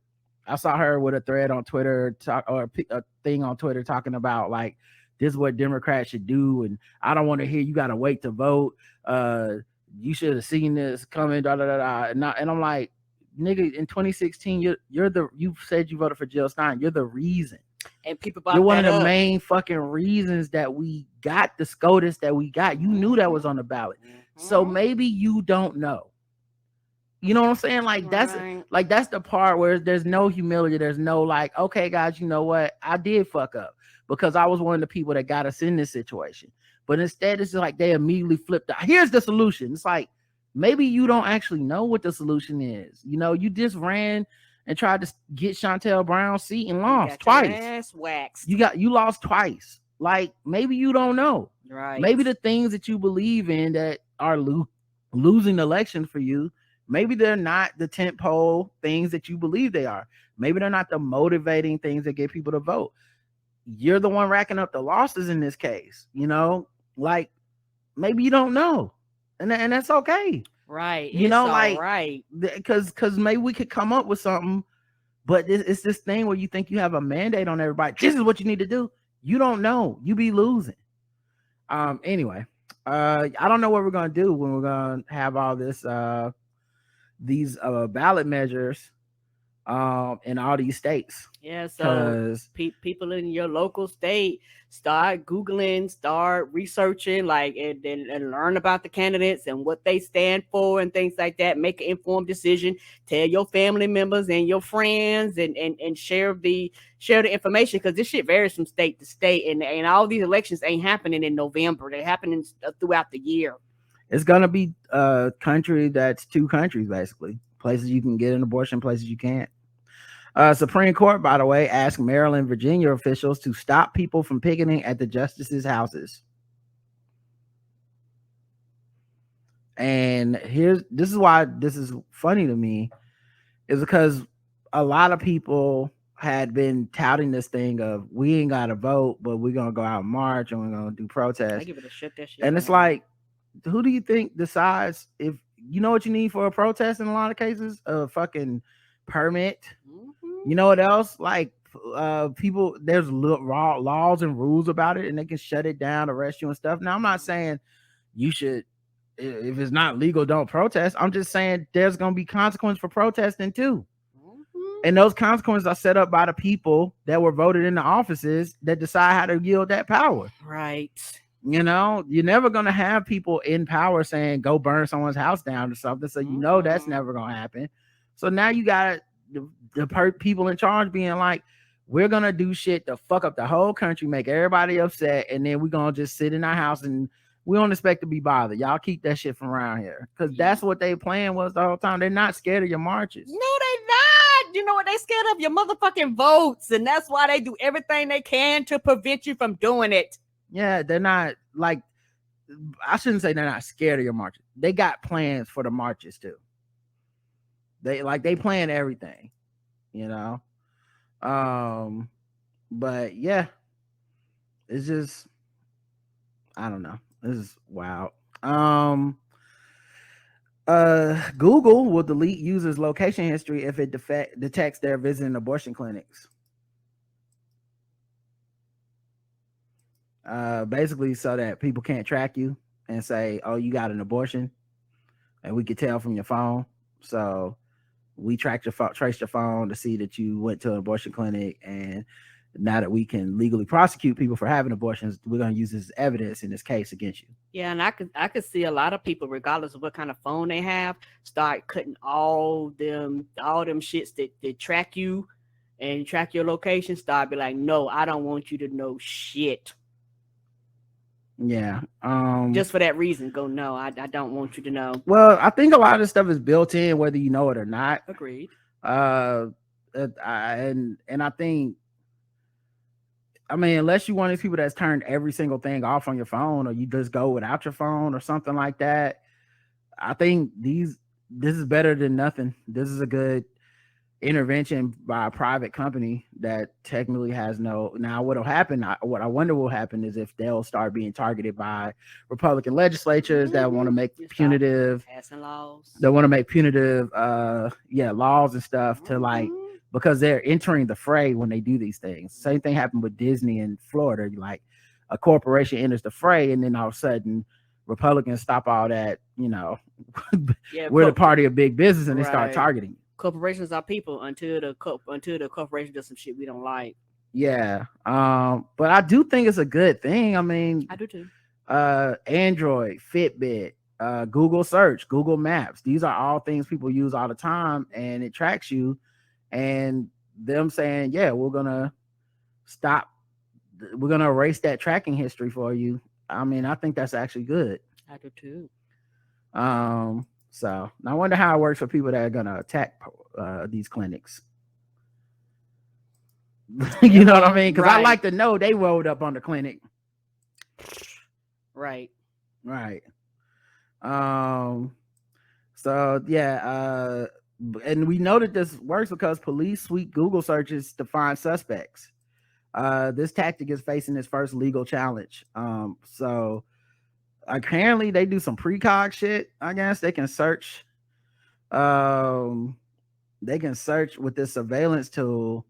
I saw her with a thread on Twitter or a thing on Twitter talking about like, this is what Democrats should do, and I don't want to hear you got to wait to vote. You should have seen this coming. And I'm like, nigga, in 2016, you said you voted for Jill Stein. You're the reason. And people, you're one of the main fucking reasons that we got the SCOTUS that we got. You knew that was on the ballot. So maybe you don't know. You know what I'm saying? Like Right. that's the part where there's no humility. There's no like, okay, guys, you know what? I did fuck up because I was one of the people that got us in this situation. But instead, it's just like they immediately flipped out. Here's the solution. It's like maybe you don't actually know what the solution is. You know, you just ran and tried to get Chantel Brown's seat and lost Got your twice. ass waxed. You lost twice. Like maybe you don't know. Right. Maybe the things that you believe in that are losing the election for you, maybe they're not the tentpole things that you believe they are. Maybe they're not the motivating things that get people to vote. You're the one racking up the losses in this case. You know, like maybe you don't know, and that's okay. Right. You it's know, all like right. because maybe we could come up with something, but it's this thing where you think you have a mandate on everybody. This is what you need to do. You don't know. You be losing. Anyway, I don't know what we're gonna do when we're gonna have all this these ballot measures in all these states. Yeah, so people in your local state start Googling, start researching, like and learn about the candidates and what they stand for and things like that. Make an informed decision. Tell your family members and your friends and share the information, because this shit varies from state to state, and all these elections ain't happening in November. They're happening throughout the year. It's gonna be a country that's two countries, basically. Places you can get an abortion, places you can't. Supreme Court, by the way, asked Maryland, Virginia officials to stop people from picketing at the justices' houses. And this is why this is funny to me, is because a lot of people had been touting this thing of we ain't got to vote, but we're gonna go out and march and we're gonna do protests. I give it a shit that shit. And it's like, who do you think decides if you know what you need for a protest? In a lot of cases, a fucking permit. You know what else? Like people, there's laws and rules about it, and they can shut it down, arrest you and stuff. Now, I'm not saying you should, if it's not legal, don't protest. I'm just saying there's gonna be consequence for protesting too. And those consequences are set up by the people that were voted in the offices that decide how to yield that power. Right. You know, you're never gonna have people in power saying go burn someone's house down or something. So you know that's never gonna happen. So now you got the people in charge being like, we're gonna do shit to fuck up the whole country, make everybody upset, and then we're gonna just sit in our house and we don't expect to be bothered. Y'all keep that shit from around here, because that's what they plan was the whole time. They're not scared of your marches. No, they not. You know what? They scared of your motherfucking votes, and that's why they do everything they can to prevent you from doing it. Yeah, they're not like, I shouldn't say they're not scared of your marches. They got plans for the marches too. They plan everything, you know. But yeah, it's just, I don't know. This is wild. Google will delete users' location history if it detects they're visiting abortion clinics. Basically so that people can't track you and say, oh, you got an abortion, and we could tell from your phone. So we traced your phone to see that you went to an abortion clinic, and now that we can legally prosecute people for having abortions, we're going to use this as evidence in this case against you. Yeah, and I could see a lot of people, regardless of what kind of phone they have, start cutting all them shits that track you and track your location. Start be like, no, I don't want you to know shit. Yeah. Just for that reason, go, no, I don't want you to know. Well, I think a lot of this stuff is built in, whether you know it or not. Agreed. And I think, I mean, unless you're one of these people that's turned every single thing off on your phone, or you just go without your phone or something like that, I think this is better than nothing. This is a good intervention by a private company that technically has no. Now, what'll happen? What I wonder will happen is if they'll start being targeted by Republican legislatures that want to make punitive passing laws. They want to make punitive, laws and stuff to like, because they're entering the fray when they do these things. Same thing happened with Disney in Florida. Like a corporation enters the fray, and then all of a sudden Republicans stop all that. You know, we're the party of big business, and they start targeting you. Corporations are people until the corporation does some shit we don't like. Yeah. But I do think it's a good thing. I mean, I do too. Android, Fitbit, Google search, Google Maps. These are all things people use all the time, and it tracks you. And them saying, yeah, we're gonna erase that tracking history for you. I mean, I think that's actually good. I do too. So I wonder how it works for people that are gonna attack these clinics. You know what I mean? Because I like to know they rolled up on the clinic. Right. So yeah, and we know that this works because police sweep Google searches to find suspects. This tactic is facing its first legal challenge. So apparently they do some precog shit. I guess they can search. They can search with this surveillance tool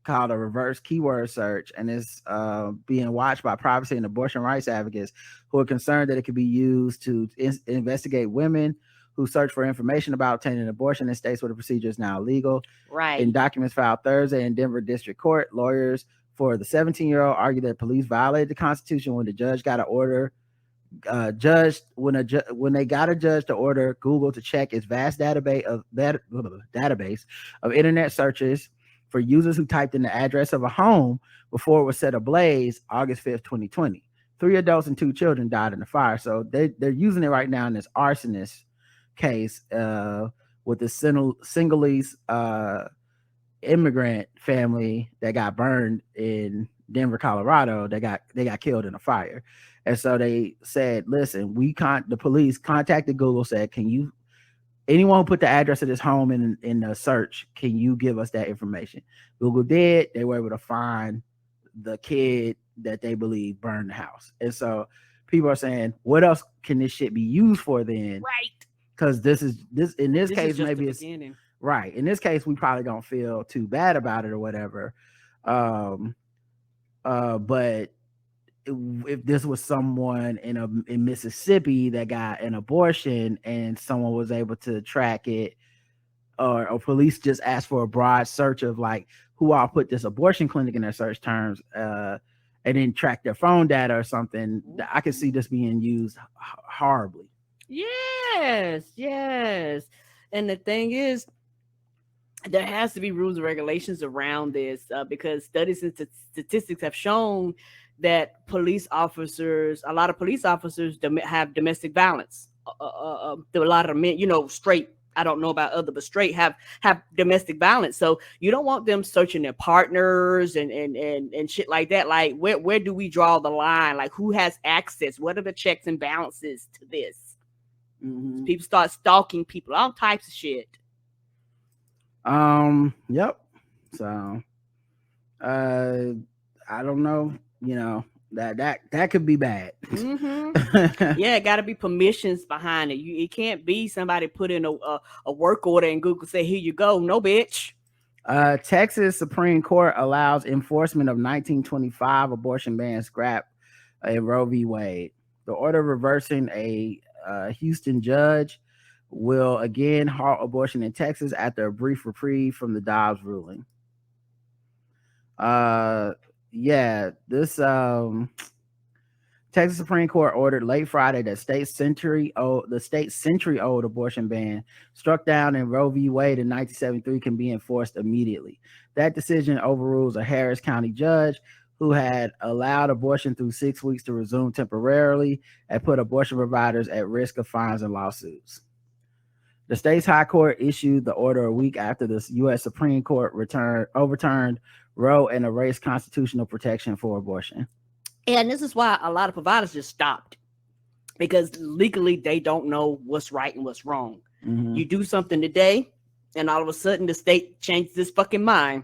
called a reverse keyword search, and it's being watched by privacy and abortion rights advocates who are concerned that it could be used to investigate women who search for information about obtaining an abortion in states where the procedure is now illegal. Right. In documents filed Thursday in Denver District Court, lawyers for the 17-year-old argued that police violated the Constitution when the judge got an order. When they got a judge to order Google to check its vast database of internet searches for users who typed in the address of a home before it was set ablaze August 5th, 2020. 3 adults and 2 children died in the fire. So they're using it right now in this arsonist case with the Sinhalese immigrant family that got burned in Denver, Colorado. They got killed in a fire. And so they said, listen, the police contacted Google, said, anyone who put the address of this home in the search, can you give us that information? Google did. They were able to find the kid that they believe burned the house. And so people are saying, what else can this shit be used for then? Right. Because in this case, maybe it's beginning. Right. In this case, we probably don't feel too bad about it or whatever. But if this was someone in Mississippi that got an abortion and someone was able to track it, or police just asked for a broad search of like who all put this abortion clinic in their search terms, and then track their phone data or something, I could see this being used horribly. Yes. And the thing is, there has to be rules and regulations around this because studies and statistics have shown that a lot of police officers have domestic violence. A lot of men, straight, I don't know about other, but straight have domestic violence. So you don't want them searching their partners and shit like that. Like where do we draw the line? Like who has access? What are the checks and balances to this? Mm-hmm. People start stalking people, all types of shit. Yep. So I don't know, that could be bad. Mm-hmm. Yeah, it got to be permissions behind it. It can't be somebody put in a work order and Google say, here you go. No, bitch. Texas Supreme Court allows enforcement of 1925 abortion ban scrapped in Roe v. Wade. The order reversing a Houston judge will again halt abortion in Texas after a brief reprieve from the Dobbs ruling. This Texas Supreme Court ordered late Friday that the state's century-old abortion ban struck down in Roe v. Wade in 1973 can be enforced immediately. That decision overrules a Harris County judge who had allowed abortion through 6 weeks to resume temporarily and put abortion providers at risk of fines and lawsuits. The state's high court issued the order a week after the U.S. Supreme Court overturned Roe and erased constitutional protection for abortion. And this is why a lot of providers just stopped, because legally they don't know what's right and what's wrong. Mm-hmm. You do something today, and all of a sudden the state changes its fucking mind.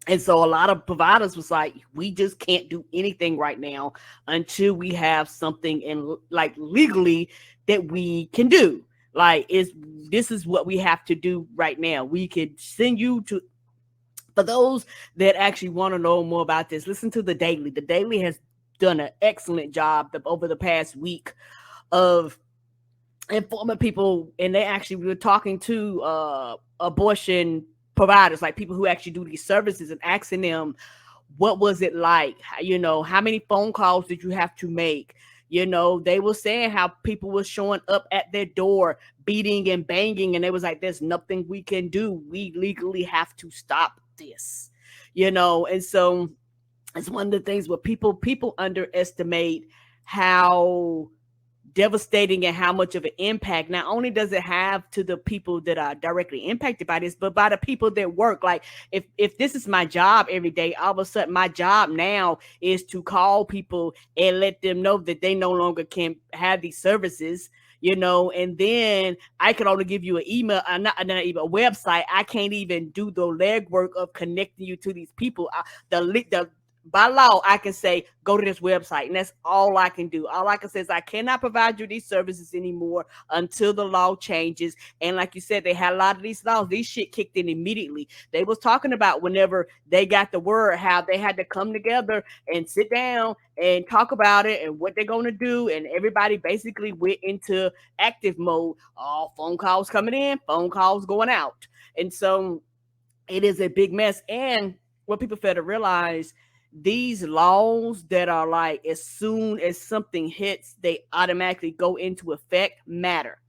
And so a lot of providers was like, we just can't do anything right now until we have something in like legally that we can do. Like, this is what we have to do right now. We could send you to, for those that actually want to know more about this, listen to The Daily. The Daily has done an excellent job over the past week of informing people, and they actually were talking to abortion providers, like people who actually do these services, and asking them, what was it like? How many phone calls did you have to make? You know, they were saying how people were showing up at their door, beating and banging, and they was like, there's nothing we can do. We legally have to stop this. You know, and so it's one of the things where people underestimate how devastating and how much of an impact not only does it have to the people that are directly impacted by this, but by the people that work. Like if this is my job every day, all of a sudden my job now is to call people and let them know that they no longer can have these services, you know, and then I can only give you an email, not even a website. I can't even do the legwork of connecting you to these people. By law, I can say, go to this website, and that's all I can do. All I can say is I cannot provide you these services anymore until the law changes. And like you said, they had a lot of these laws. These shit kicked in immediately. They was talking about whenever they got the word, how they had to come together and sit down and talk about it and what they're going to do. And everybody basically went into active mode. All phone calls coming in, phone calls going out. And so it is a big mess. And what people fail to realize, these laws that are like, as soon as something hits, they automatically go into effect, matter,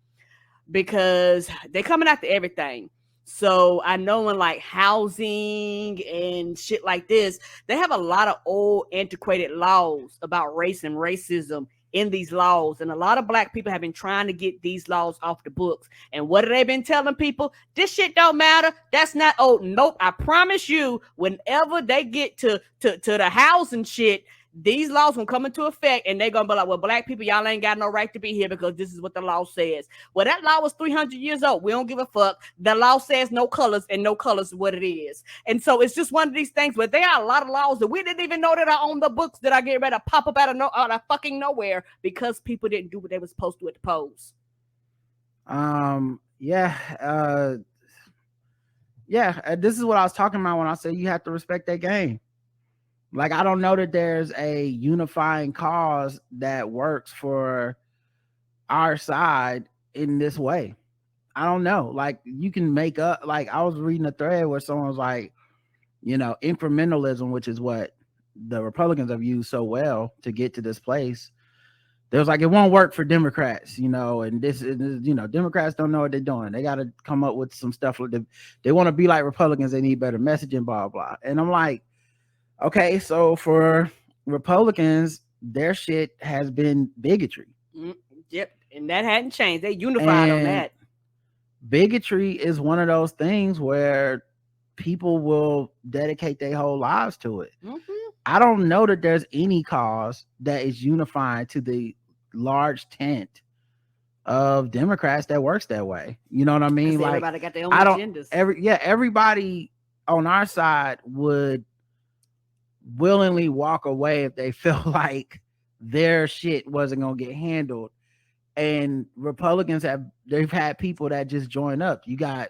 because they're coming after everything. So I know in like housing and shit like this, they have a lot of old antiquated laws about race and racism in these laws, and a lot of black people have been trying to get these laws off the books. And what have they been telling people? This shit don't matter. That's not old. Nope. I promise you, whenever they get to the housing shit, these laws will come into effect, and they're gonna be like, well, black people, y'all ain't got no right to be here because this is what the law says. Well, that law was 300 years old. We don't give a fuck. The law says no colors, and no colors is what it is. And so it's just one of these things where there are a lot of laws that we didn't even know that are on the books that are getting ready to pop up out of fucking nowhere because people didn't do what they were supposed to at the polls. This is what I was talking about when I said you have to respect that game. Like, I don't know that there's a unifying cause that works for our side in this way. I don't know. Like, you can make up, like, I was reading a thread where someone was like, you know, incrementalism, which is what the Republicans have used so well to get to this place. There was like, it won't work for Democrats, you know, and this is, you know, Democrats don't know what they're doing. They got to come up with some stuff. They want to be like Republicans. They need better messaging, blah, blah. And I'm like, okay, so for Republicans, their shit has been bigotry. Yep, and that hadn't changed. They unified on that. Bigotry is one of those things where people will dedicate their whole lives to it. Mm-hmm. I don't know that there's any cause that is unifying to the large tent of Democrats that works that way. You know what I mean? Like, everybody got their own agendas. Everybody on our side would willingly walk away if they felt like their shit wasn't gonna get handled. And Republicans they've had people that just join up. You got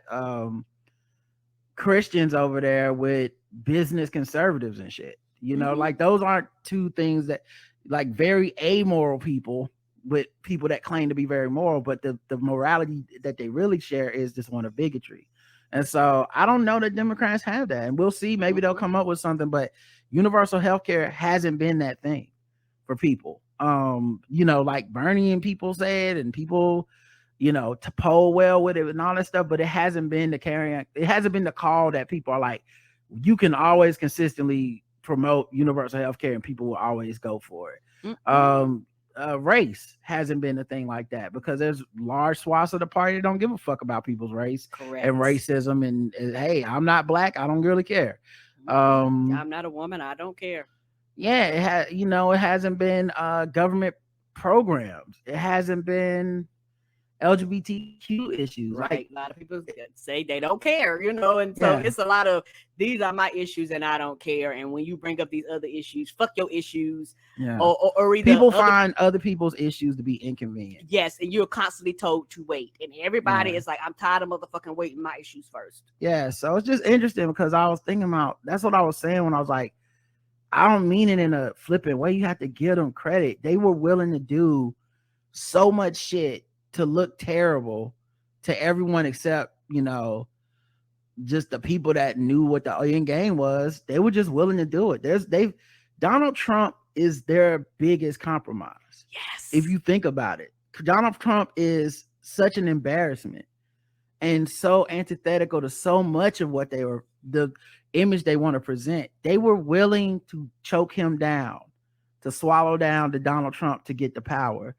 Christians over there with business conservatives and shit. You know, like, those aren't two things that, like, very amoral people with people that claim to be very moral, but the morality that they really share is this one of bigotry. And so I don't know that Democrats have that, and we'll see. Maybe they'll come up with something, but universal health care hasn't been that thing for people. You know, like Bernie and people said, and people, you know, to poll well with it and all that stuff, but it hasn't been the call that people are like, you can always consistently promote universal health care and people will always go for it. Race hasn't been a thing like that because there's large swaths of the party that don't give a fuck about people's race. Correct. And racism, and hey, I'm not black, I don't really care. I'm not a woman, I don't care. Yeah, it hasn't been government programs. It hasn't been LGBTQ issues. Right. Like, a lot of people say they don't care, you know, and so it's a lot of, these are my issues and I don't care. And when you bring up these other issues, fuck your issues. Yeah. Or either people find other people's issues to be inconvenient. Yes, and you're constantly told to wait. And everybody is like, I'm tired of motherfucking waiting my issues first. Yeah, so it's just interesting because I was thinking about, that's what I was saying when I was like, I don't mean it in a flippant way. You have to give them credit. They were willing to do so much shit to look terrible to everyone except, you know, just the people that knew what the end game was. They were just willing to do it. Donald Trump is their biggest compromise. Yes. If you think about it, Donald Trump is such an embarrassment and so antithetical to so much of what the image they want to present. They were willing to choke him down, to swallow down the Donald Trump to get the power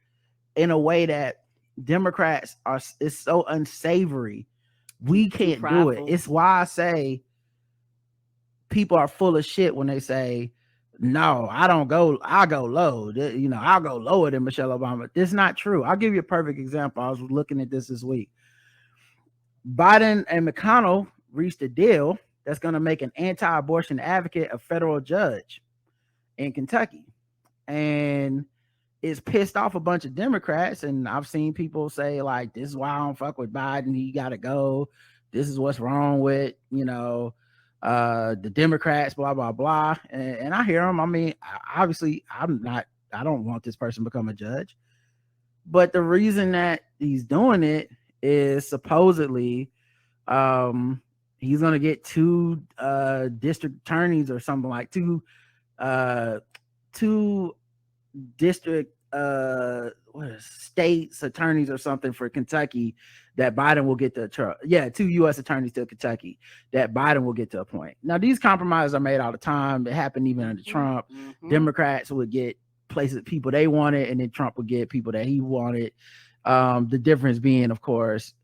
in a way that Democrats is so unsavory. We can't do it. It's why I say people are full of shit when they say, no, I'll go low. I'll go lower than Michelle Obama. This is not true. I'll give you a perfect example. I was looking at this week. Biden and McConnell reached a deal that's going to make an anti-abortion advocate a federal judge in Kentucky. And it's pissed off a bunch of Democrats. And I've seen people say, like, this is why I don't fuck with Biden. He got to go. This is what's wrong with, the Democrats, blah, blah, blah. And I hear them. I mean, obviously, I don't want this person to become a judge. But the reason that he's doing it is supposedly he's going to get 2 district attorneys or something, like 2 district states attorneys or something for Kentucky that Biden will get to 2 U.S. attorneys to Kentucky that Biden will get to appoint. Now, these compromises are made all the time. It happened even under Trump. Democrats would get people they wanted, and then Trump would get people that he wanted. The difference being, of course,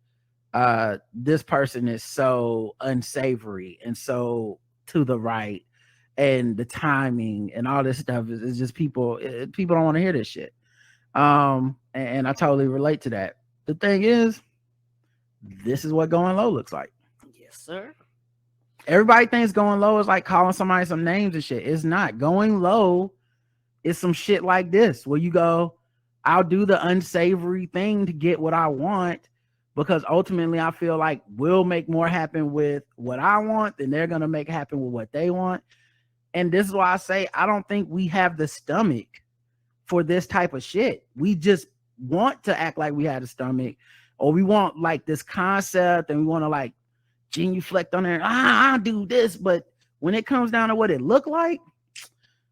this person is so unsavory and so to the right, and the timing and all this stuff is just people don't want to hear this shit. And I totally relate to that. The thing is, this is what going low looks like. Yes, sir. Everybody thinks going low is like calling somebody some names and shit. It's not. Going low is some shit like this, where you go, I'll do the unsavory thing to get what I want, because ultimately I feel like we'll make more happen with what I want than they're going to make happen with what they want. And this is why I say I don't think we have the stomach for this type of shit. We just want to act like we had a stomach, or we want like this concept and we want to like genuflect on there. I'll do this. But when it comes down to what it looked like,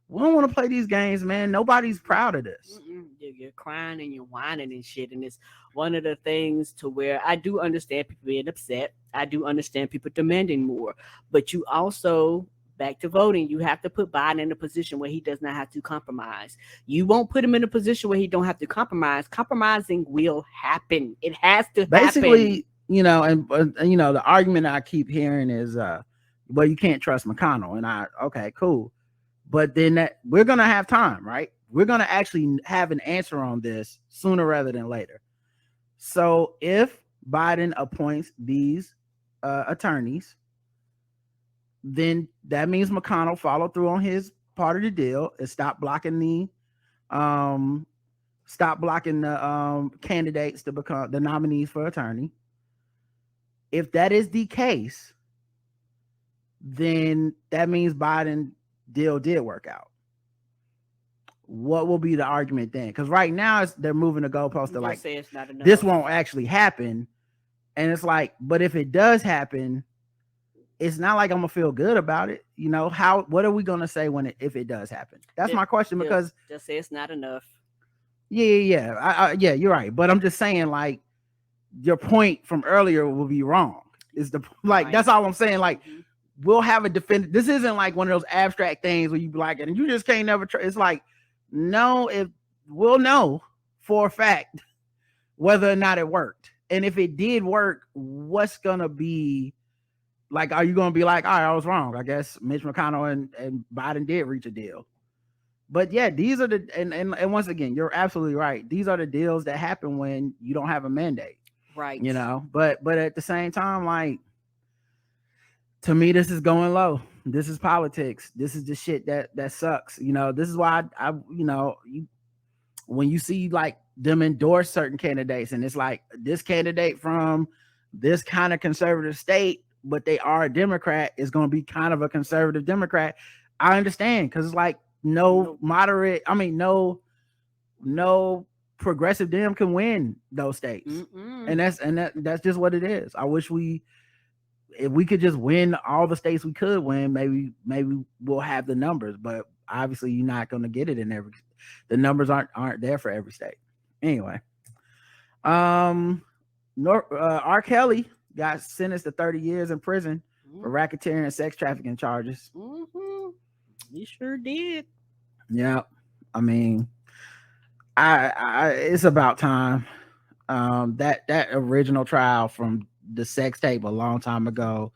we don't want to play these games, man. Nobody's proud of this. You're crying and you're whining and shit. And it's one of the things to where I do understand people being upset. I do understand people demanding more. But you also, back to voting, you have to put Biden in a position where he does not have to compromise. You won't put him in a position where he don't have to compromise. Compromising will happen. It has to basically happen. And the argument I keep hearing is well, you can't trust McConnell. And okay, cool. But then we're going to have time, right? We're going to actually have an answer on this sooner rather than later. So if Biden appoints these attorneys, then that means McConnell followed through on his part of the deal and stop blocking the candidates to become the nominees for attorney. If that is the case, then that means Biden deal did work out. What will be the argument then? Because right now they're moving the goalpost to like, this won't actually happen. And it's like, but if it does happen, it's not like I'm gonna feel good about it. What are we gonna say if it does happen? That's my question, because just say it's not enough. Yeah, you're right. But I'm just saying, like, your point from earlier will be wrong. Is the like, right. That's all I'm saying. Like, we'll have a definitive. This isn't like one of those abstract things where you be like, and you just can't never try. It's like, no, if we'll know for a fact whether or not it worked. And if it did work, what's gonna be like? Are you gonna be like, all right, I was wrong? I guess Mitch McConnell and Biden did reach a deal. But yeah, these are the and once again, you're absolutely right. These are the deals that happen when you don't have a mandate. Right. But at the same time, like, to me, this is going low. This is politics. This is the shit that sucks. This is why I when you see like them endorse certain candidates and it's like this candidate from this kind of conservative state, but they are a Democrat, is going to be kind of a conservative Democrat. I understand, because it's like no progressive Dem can win those states. And that's just what it is. I wish if we could just win all the states we could win, maybe we'll have the numbers. But obviously you're not going to get it in every. The numbers aren't there for every state. Anyway, R. Kelly got sentenced to 30 years in prison for racketeering and sex trafficking charges. He sure did. Yeah, I mean, I it's about time. That original trial from the sex tape a long time ago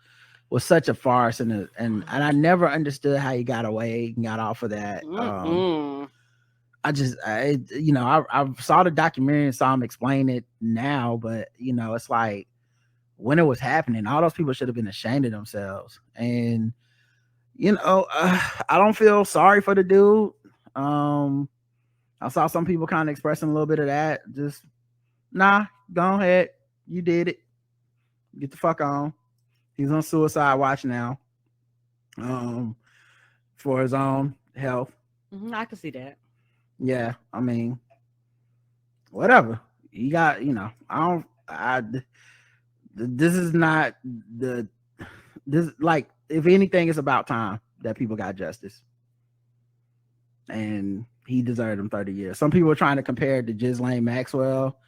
was such a farce, and I never understood how he got away and got off of that. I saw the documentary and saw him explain it now, but it's like when it was happening, all those people should have been ashamed of themselves. And I don't feel sorry for the dude. I saw some people kind of expressing a little bit of that. Just go ahead, you did it. Get the fuck on. He's on suicide watch now. For his own health. I can see that. Yeah, I mean, whatever. You got, this is not like, if anything, it's about time that people got justice. And he deserved them 30 years. Some people are trying to compare it to Ghislaine Maxwell,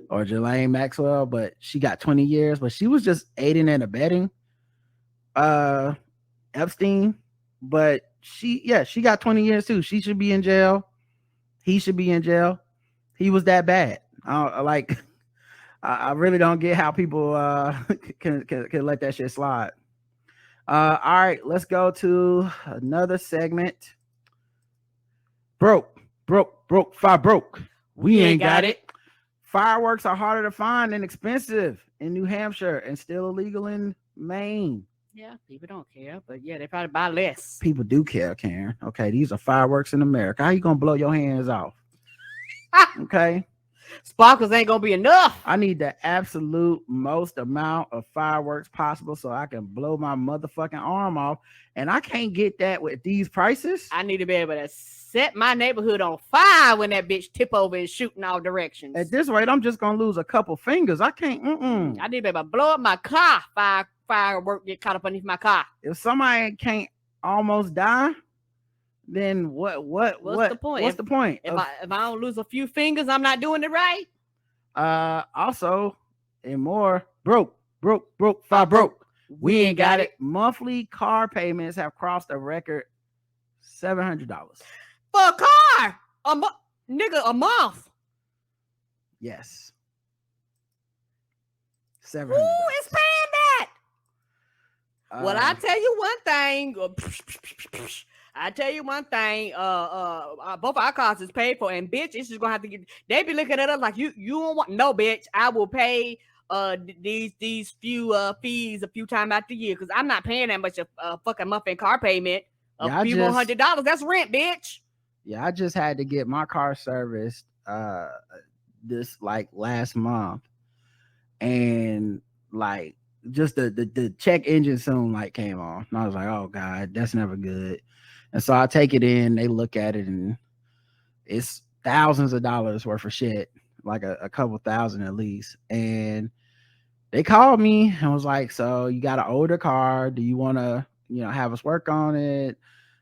but she got 20 years, but she was just aiding and abetting Epstein. But she got 20 years too. She should be in jail. He should be in jail. He was that bad. I really don't get how people can let that shit slide. All right, let's go to another segment. Broke. We ain't got it. Fireworks are harder to find and expensive in New Hampshire and still illegal in Maine. Yeah, people don't care, but yeah, they probably buy less. People do care, Karen. Okay, these are fireworks in America. How you gonna blow your hands off? Okay. Sparkles ain't gonna be enough. I need the absolute most amount of fireworks possible so I can blow my motherfucking arm off. And I can't get that with these prices. I need to be able to set my neighborhood on fire when that bitch tip over and shoot in all directions. At this rate, I'm just gonna lose a couple fingers. I can't. I need to be able to blow up my car. Firework get caught up underneath my car. If somebody can't almost die, then what's the point? What's the point? If I don't lose a few fingers, I'm not doing it right. Also, and more, broke. We ain't got it. Monthly car payments have crossed a record $700 for a car. A month. Yes. $700. Who is paying that? Well, I tell you one thing. Both our cars is paid for, and bitch, it's just gonna have to get. They be looking at us like you don't want. No, bitch, I will pay these few fees a few times out the year because I'm not paying that much a fucking monthly car payment. A few more $100. That's rent, bitch. Yeah, I just had to get my car serviced this last month, and just the check engine soon came on, and I was like, oh god, that's never good. And so I take it in, they look at it, and it's thousands of dollars worth of shit, like a couple thousand at least. And they called me and was like, so you got an older car, do you want to have us work on it?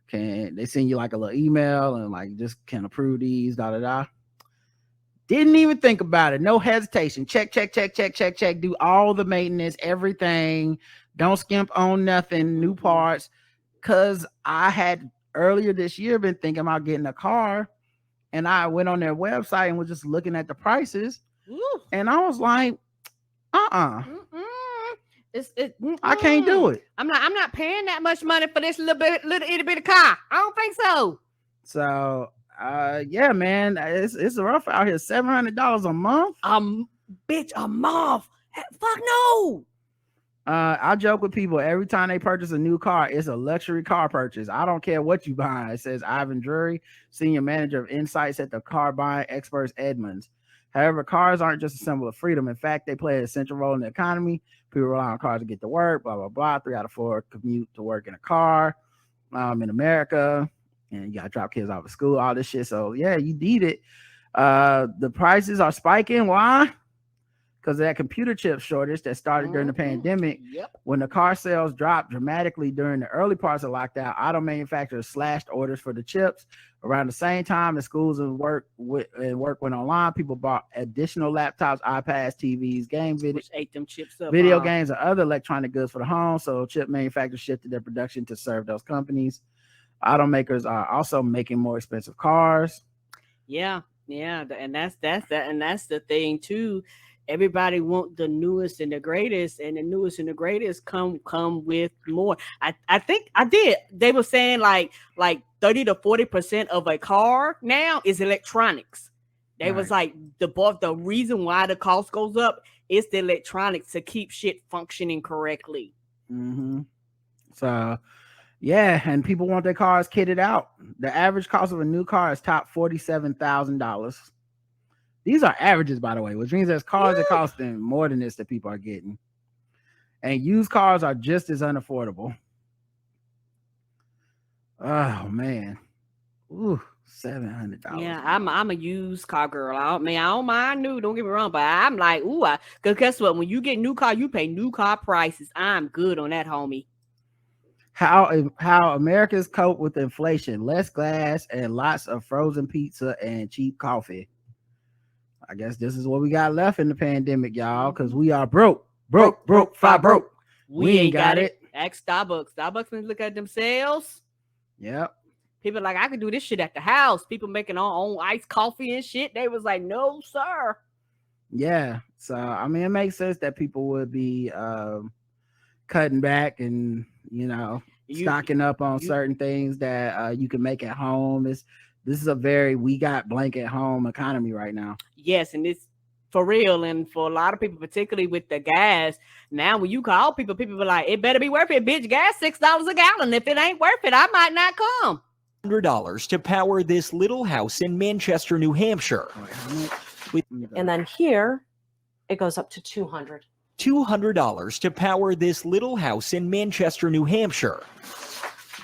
Can they send you a little email and just can approve these, Didn't even think about it. No hesitation. Check. Do all the maintenance, everything. Don't skimp on nothing, new parts. Because I had earlier this year been thinking about getting a car, and I went on their website and was just looking at the prices. Ooh. And I was like, I can't do it. I'm not paying that much money for this little itty bitty car. I don't think so. So yeah, man, it's rough out here. $700 a month. Bitch, a month. Fuck no. I joke with people every time they purchase a new car, it's a luxury car purchase. I don't care what you buy. It says Ivan Drury, senior manager of insights at the car buying experts Edmunds. However, cars aren't just a symbol of freedom. In fact, they play an essential role in the economy. People rely on cars to get to work, blah, blah, blah. 3 out of 4 commute to work in a car in America. And you got to drop kids off at school, all this shit. So, yeah, you need it. The prices are spiking. Why? because of that computer chip shortage that started during the pandemic. Yep. When the car sales dropped dramatically during the early parts of lockdown, auto manufacturers slashed orders for the chips. Around the same time as schools and work went online, people bought additional laptops, iPads, TVs, Which ate them chips up. video games, and other electronic goods for the home. So chip manufacturers shifted their production to serve those companies. Automakers are also making more expensive cars. Yeah, and that's the thing too. Everybody want the newest and the greatest, and the newest and the greatest come with more. I think they were saying like 30 to 40% of a car now is electronics. They was like the reason why the cost goes up is the electronics to keep shit functioning correctly. So yeah, and people want their cars kitted out. The average cost of a new car is top $47,000. These are averages, by the way, which means there's cars that cost them more than this that people are getting. And used cars are just as unaffordable. Oh man. Ooh, $700. Yeah, I'm a used car girl. I don't mind new, don't get me wrong, but I'm like, because guess what? When you get new car, you pay new car prices. I'm good on that, homie. How Americans cope with inflation: less gas and lots of frozen pizza and cheap coffee. I guess this is what we got left in the pandemic, y'all, because we are broke. We ain't got it. Ask Starbucks. Starbucks can look at themselves. Yep. People like, I could do this shit at the house. People making their own iced coffee and shit. They was like, no, sir. Yeah. So, I mean, it makes sense that people would be cutting back and, stocking up on certain things that you can make at home. This is a very we got blank at home economy right now. Yes, and it's for real. And for a lot of people, particularly with the gas, now when you call people be like, it better be worth it, bitch. Gas $6 a gallon. If it ain't worth it, I might not come. $100 to power this little house in Manchester, New Hampshire. And then here, it goes up to $200. $200 to power this little house in Manchester, New Hampshire.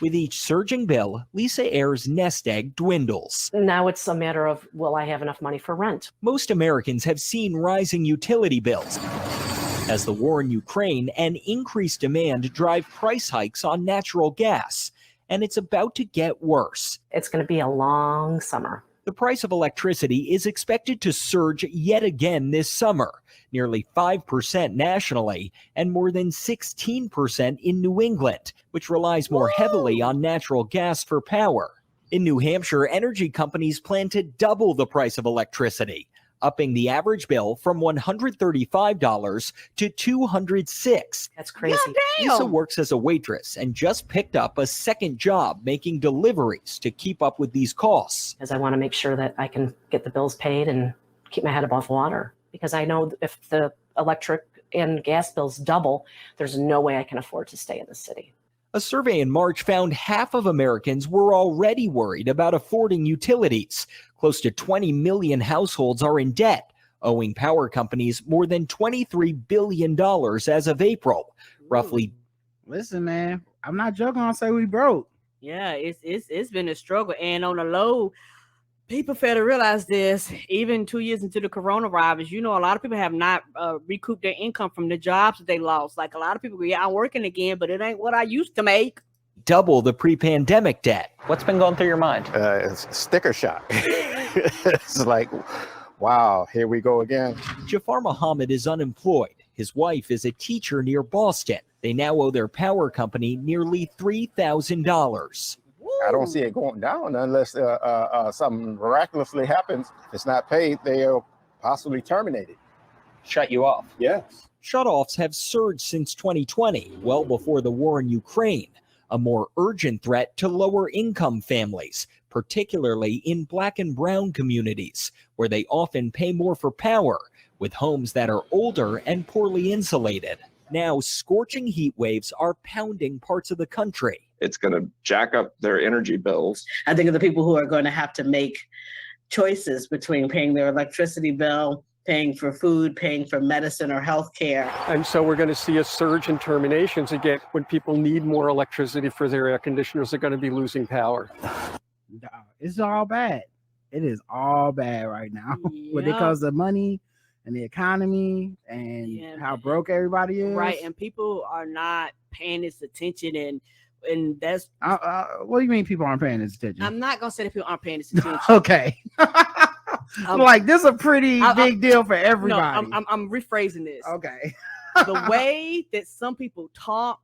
With each surging bill, Lisa Ayer's nest egg dwindles. Now it's a matter of, will I have enough money for rent? Most Americans have seen rising utility bills as the war in Ukraine and increased demand drive price hikes on natural gas. And it's about to get worse. It's going to be a long summer. The price of electricity is expected to surge yet again this summer, nearly 5% nationally and more than 16% in New England, which relies more heavily on natural gas for power. In New Hampshire, energy companies plan to double the price of electricity, upping the average bill from $135 to $206. That's crazy. Lisa works as a waitress and just picked up a second job making deliveries to keep up with these costs. Because I want to make sure that I can get the bills paid and keep my head above water. Because I know if the electric and gas bills double, there's no way I can afford to stay in the city. A survey in March found half of Americans were already worried about affording utilities. Close to 20 million households are in debt, owing power companies more than $23 billion as of April. Roughly. Listen, man, I'm not joking. I'll say we broke. Yeah, it's been a struggle. And on the low, people fail to realize this. Even 2 years into the coronavirus, a lot of people have not recouped their income from the jobs that they lost. Like a lot of people, I'm working again, but it ain't what I used to make. Double the pre-pandemic debt. What's been going through your mind? It's sticker shock. It's like, wow, here we go again. Jafar Muhammad is unemployed. His wife is a teacher near Boston. They now owe their power company nearly $3,000. I don't see it going down unless something miraculously happens. If it's not paid, they'll possibly terminate it. Shut you off? Yes. Shutoffs have surged since 2020, well before the war in Ukraine, a more urgent threat to lower income families, particularly in Black and brown communities, where they often pay more for power, with homes that are older and poorly insulated. Now, scorching heat waves are pounding parts of the country. It's going to jack up their energy bills. I think of the people who are going to have to make choices between paying their electricity bill, paying for food, paying for medicine or health care. And so we're going to see a surge in terminations again. When people need more electricity for their air conditioners, they're going to be losing power. It's all bad. It is all bad right now. Yeah. But because of money and the economy and how broke everybody is. Right, and people are not paying this attention, and that's what do you mean people aren't paying this attention? I'm not gonna say that people aren't paying this attention. Okay. Like this is a pretty big deal for everybody. No, I'm rephrasing this. Okay. The way that some people talk,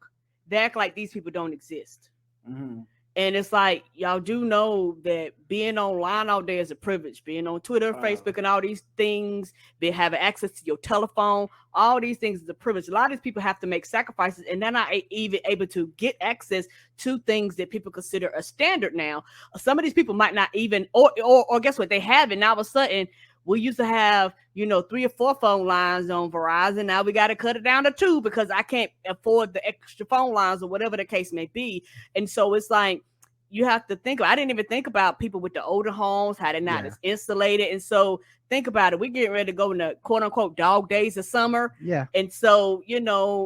they act like these people don't exist. Mm-hmm. And it's like, y'all do know that being online all day is a privilege. Being on Twitter, Facebook, and all these things, having access to your telephone, all these things is a privilege. A lot of these people have to make sacrifices, and they're not even able to get access to things that people consider a standard now. Some of these people might not even, or guess what? They have it. Now all of a sudden, we used to have, 3 or 4 phone lines on Verizon. Now we got to cut it down to 2 because I can't afford the extra phone lines or whatever the case may be. And so it's like, you have to think I didn't even think about people with the older homes, how they're not as insulated. And so think about it. We're getting ready to go in the quote unquote dog days of summer. Yeah. And so,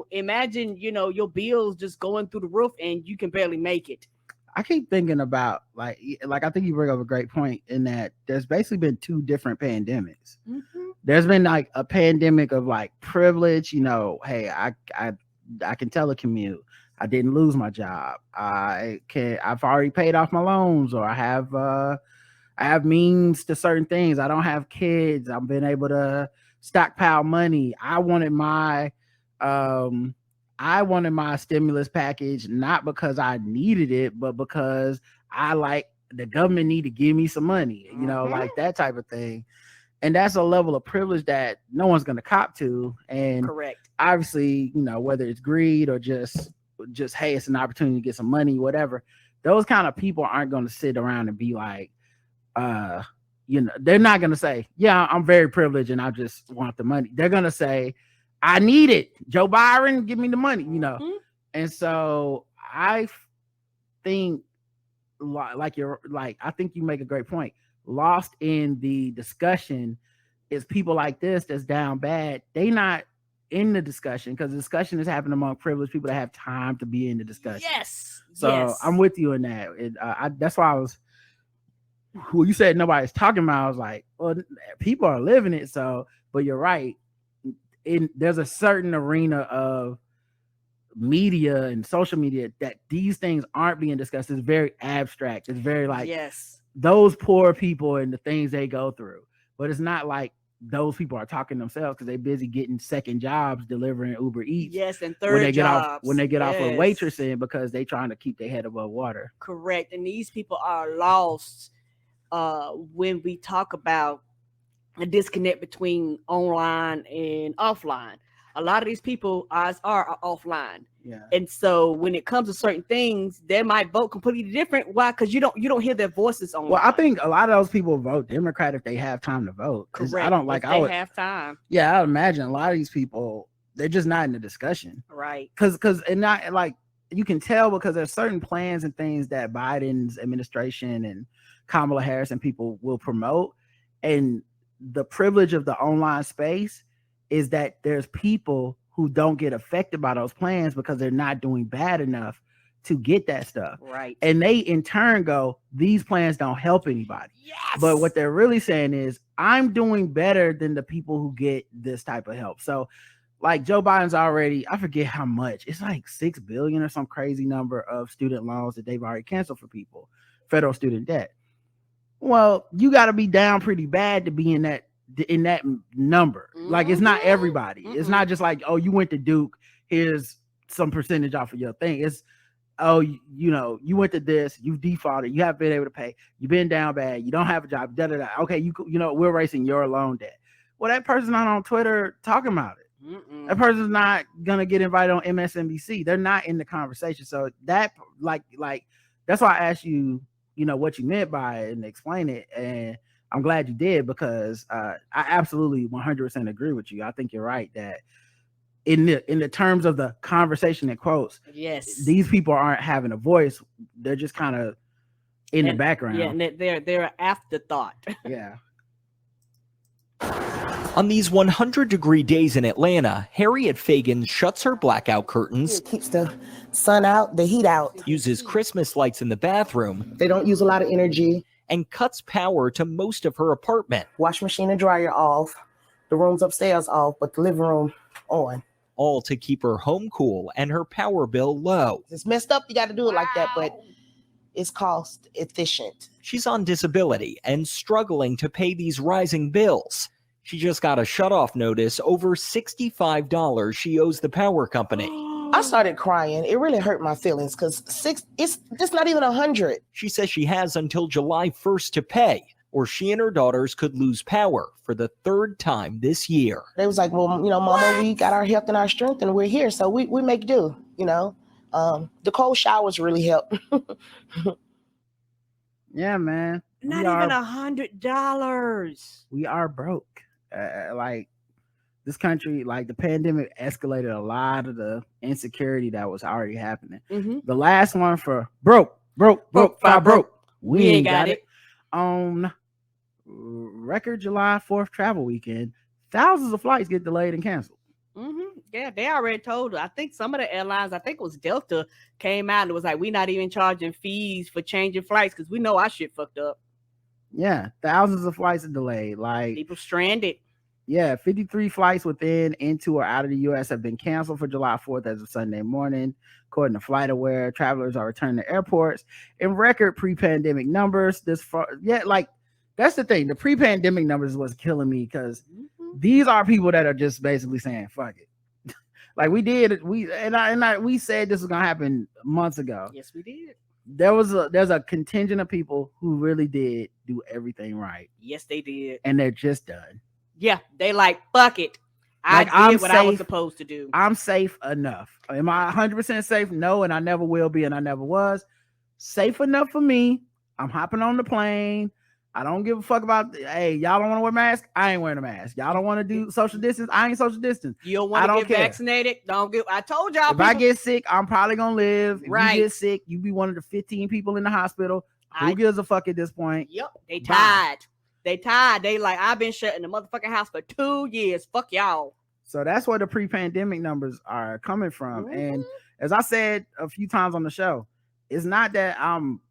imagine, your bills just going through the roof and you can barely make it. I keep thinking about like I think you bring up a great point in that there's basically been 2 different pandemics. Mm-hmm. There's been like a pandemic of like privilege, hey, I can telecommute. I didn't lose my job. I've already paid off my loans, or I have means to certain things. I don't have kids. I've been able to stockpile money. I wanted my stimulus package, not because I needed it, but because the government need to give me some money, like that type of thing. And that's a level of privilege that no one's going to cop to. And correct. Obviously, whether it's greed or just, hey, it's an opportunity to get some money, whatever. Those kind of people aren't going to sit around and be like, they're not going to say, yeah, I'm very privileged and I just want the money. They're going to say, I need it. Joe Byron, give me the money, Mm-hmm. And so I think I think you make a great point. Lost in the discussion is people like this that's down bad. They not in the discussion because the discussion is happening among privileged people that have time to be in the discussion. Yes. So I'm with you in that. That's why I was, you said nobody's talking about, I was like, well, people are living it. So, but you're right. There's a certain arena of media and social media that these things aren't being discussed. It's very abstract. It's very like those poor people and the things they go through. But it's not like those people are talking themselves because they're busy getting second jobs delivering Uber Eats. Yes, and third jobs. When they get off of waitressing because they're trying to keep their head above water. Correct. And these people are lost when we talk about a disconnect between online and offline. A lot of these people are offline. Yeah. And so when it comes to certain things, they might vote completely different. Why? Because you don't hear their voices online. Well, I think a lot of those people vote Democrat if they have time to vote. Correct. I don't like if they have time. Yeah, I would imagine a lot of these people, they're just not in the discussion. Right. Because and not like you can tell because there's certain plans and things that Biden's administration and Kamala Harris and people will promote. And the privilege of the online space is that there's people who don't get affected by those plans because they're not doing bad enough to get that stuff. Right. And they in turn go, these plans don't help anybody. Yes. But what they're really saying is, I'm doing better than the people who get this type of help. So like Joe Biden's already, I forget how much, it's like 6 billion or some crazy number of student loans that they've already canceled for people, federal student debt. Well, you got to be down pretty bad to be in that number. Mm-hmm. Like it's not everybody. Mm-hmm. It's not just like, oh, you went to Duke, here's some percentage off of your thing. It's, oh, you went to this, you've defaulted, you haven't been able to pay, you've been down bad, you don't have a job, okay, we're erasing your loan debt. Well, that person's not on Twitter talking about it. Mm-mm. That person's not gonna get invited on MSNBC. They're not in the conversation. So that like that's why I asked you, what you meant by it and explain it. And I'm glad you did, because I absolutely 100% agree with you. I think you're right that in the terms of the conversation in quotes, yes, these people aren't having a voice. They're just kind of in the background. Yeah, and they're an afterthought. Yeah. On these 100-degree days in Atlanta, Harriet Fagan shuts her blackout curtains, keeps the sun out, the heat out, uses Christmas lights in the bathroom. They don't use a lot of energy. And cuts power to most of her apartment. Wash machine and dryer off. the rooms upstairs off, but the living room on. All to keep her home cool and her power bill low. It's messed up. You got to do it like that, but it's cost efficient. She's on disability and struggling to pay these rising bills. She just got a shutoff notice over $65 she owes the power company. I started crying. It really hurt my feelings because it's just not even 100. She says she has until July 1st to pay, or she and her daughters could lose power for the third time this year. They was like, well, Mama, we got our health and our strength and we're here. So we make do, The cold showers really help. Yeah, man. Not even $100. We are broke. Like this country, like the pandemic escalated a lot of the insecurity that was already happening. Mm-hmm. The last one for broke. We ain't got it. On record July 4th travel weekend, thousands of flights get delayed and canceled. Mm-hmm. Yeah, they already told. I think some of the airlines, I think it was Delta, came out and was like, we're not even charging fees for changing flights because we know our shit fucked up. Yeah, thousands of flights are delayed. Like people stranded. Yeah, 53 flights within, into, or out of the U.S. have been canceled for July 4th as of Sunday morning. According to FlightAware, travelers are returning to airports in record pre-pandemic numbers. That's the thing. The pre-pandemic numbers was killing me because these are people that are just basically saying, fuck it. Like we said this was gonna happen months ago. Yes, we did. There's a contingent of people who really did do everything right. Yes, they did. And they're just done. Yeah, they like, fuck it. I did what I was supposed to do. I'm safe enough. Am I 100% safe? No, and I never will be, and I never was. Safe enough for me. I'm hopping on the plane. I don't give a fuck about, hey, y'all don't want to wear masks? I ain't wearing a mask. Y'all don't want to do social distance? I ain't social distance. You don't want to get vaccinated? I told y'all. If I get sick, I'm probably going to live. If right. you get sick, you be one of the 15 people in the hospital. Who gives a fuck at this point? Yep, they tired. They tired. They like, I've been shut in the motherfucking house for 2 years. Fuck y'all. So that's where the pre-pandemic numbers are coming from. And as I said a few times on the show, it's not that I'm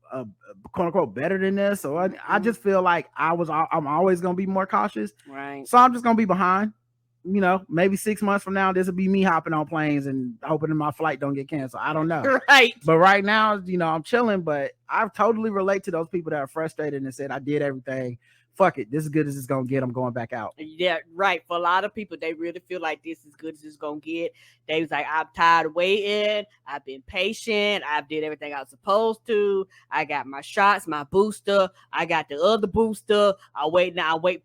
quote unquote better than this. So I just feel like I'm always going to be more cautious. Right. So I'm just going to be behind. Maybe 6 months from now, this will be me hopping on planes and hoping that my flight don't get canceled. I don't know. Right. But right now, I'm chilling, but I totally relate to those people that are frustrated and said, I did everything. Fuck it. This is good as it's going to get. I'm going back out. Yeah, right. For a lot of people, they really feel like this is good as it's going to get. They was like, I'm tired of waiting. I've been patient. I did everything I was supposed to. I got my shots, my booster. I got the other booster. I wait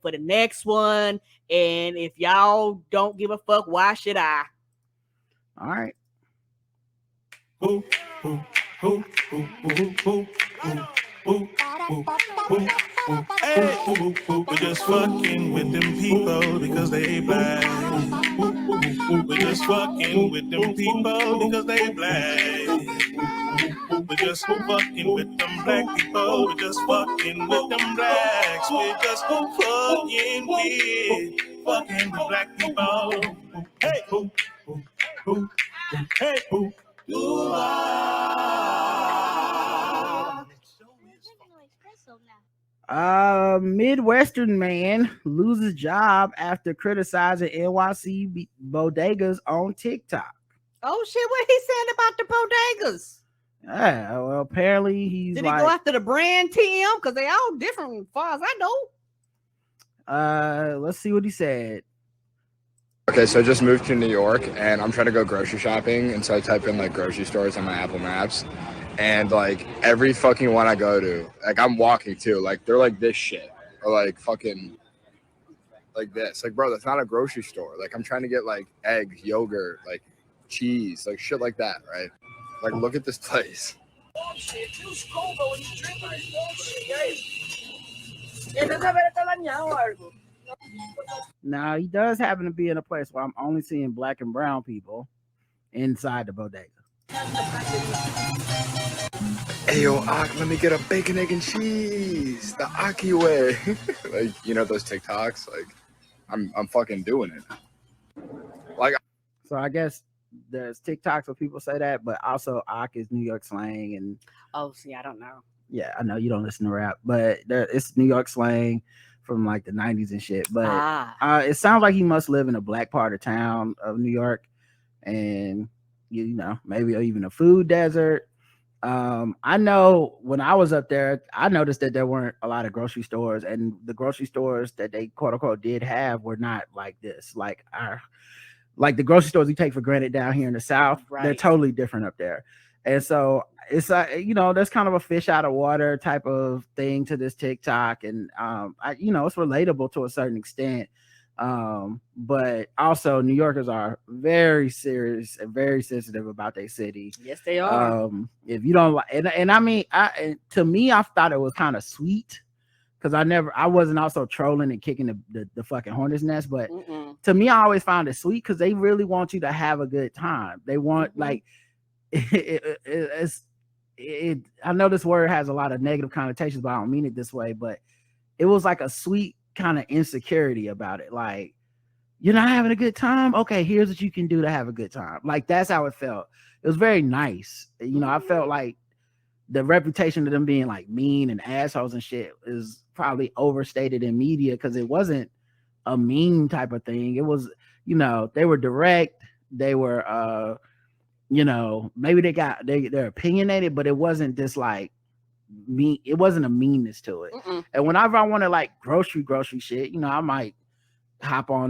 for the next one. And if y'all don't give a fuck, why should I? All right. Hey, we're just fucking with them people because they black. We're just fucking with them people because they black. We're just fucking with them black people. We're just fucking with them blacks. We're just fucking with black people. Hey, hey, Midwestern man loses job after criticizing NYC bodegas on TikTok. Oh shit, what he saying about the bodegas? Yeah, well, apparently did he go after the brand TM? Because they all different as far as I know. Let's see what he said. Okay, so I just moved to New York and I'm trying to go grocery shopping, and so I type in like grocery stores on my Apple Maps. And like every fucking one I go to, like I'm walking to, like they're like this shit or like fucking like this. Like, bro, that's not a grocery store. Like I'm trying to get like eggs, yogurt, like cheese, like shit like that, right? Like look at this place. Now he does happen to be in a place where I'm only seeing black and brown people inside the bodega. Hey yo, Ak, let me get a bacon, egg, and cheese the Aki way. Like, those TikToks, like I'm fucking doing it. Like, so I guess there's TikToks where people say that, but also Ak is New York slang. And don't know. Yeah, I know you don't listen to rap, but it's New York slang from like the 90s and shit. But it sounds like he must live in a black part of town of New York, and you know, maybe even a food desert. I know when I was up there, I noticed that there weren't a lot of grocery stores, and the grocery stores that they quote unquote did have were not like this. Like the grocery stores we take for granted down here in the South, they're totally different up there. And so it's you know, there's kind of a fish out of water type of thing to this TikTok, and you know, it's relatable to a certain extent. But also New Yorkers are very serious and very sensitive about their city. Yes, they are. If you don't like, and I mean, to me, I thought it was kind of sweet because I wasn't also trolling and kicking the fucking hornet's nest, but to me, I always found it sweet because they really want you to have a good time. They want like I know this word has a lot of negative connotations, but I don't mean it this way. But it was like a sweet kind of insecurity about it. Like, you're not having a good time? Okay, here's what you can do to have a good time. Like, that's how it felt. It was very nice. You know, I felt like the reputation of them being like mean and assholes and shit is probably overstated in media because it wasn't a mean type of thing. It was, you know, they were direct. They were, you know, maybe they're opinionated, but it wasn't just like mean. It wasn't a meanness to it. And whenever I want to like grocery shit, you know, I might hop on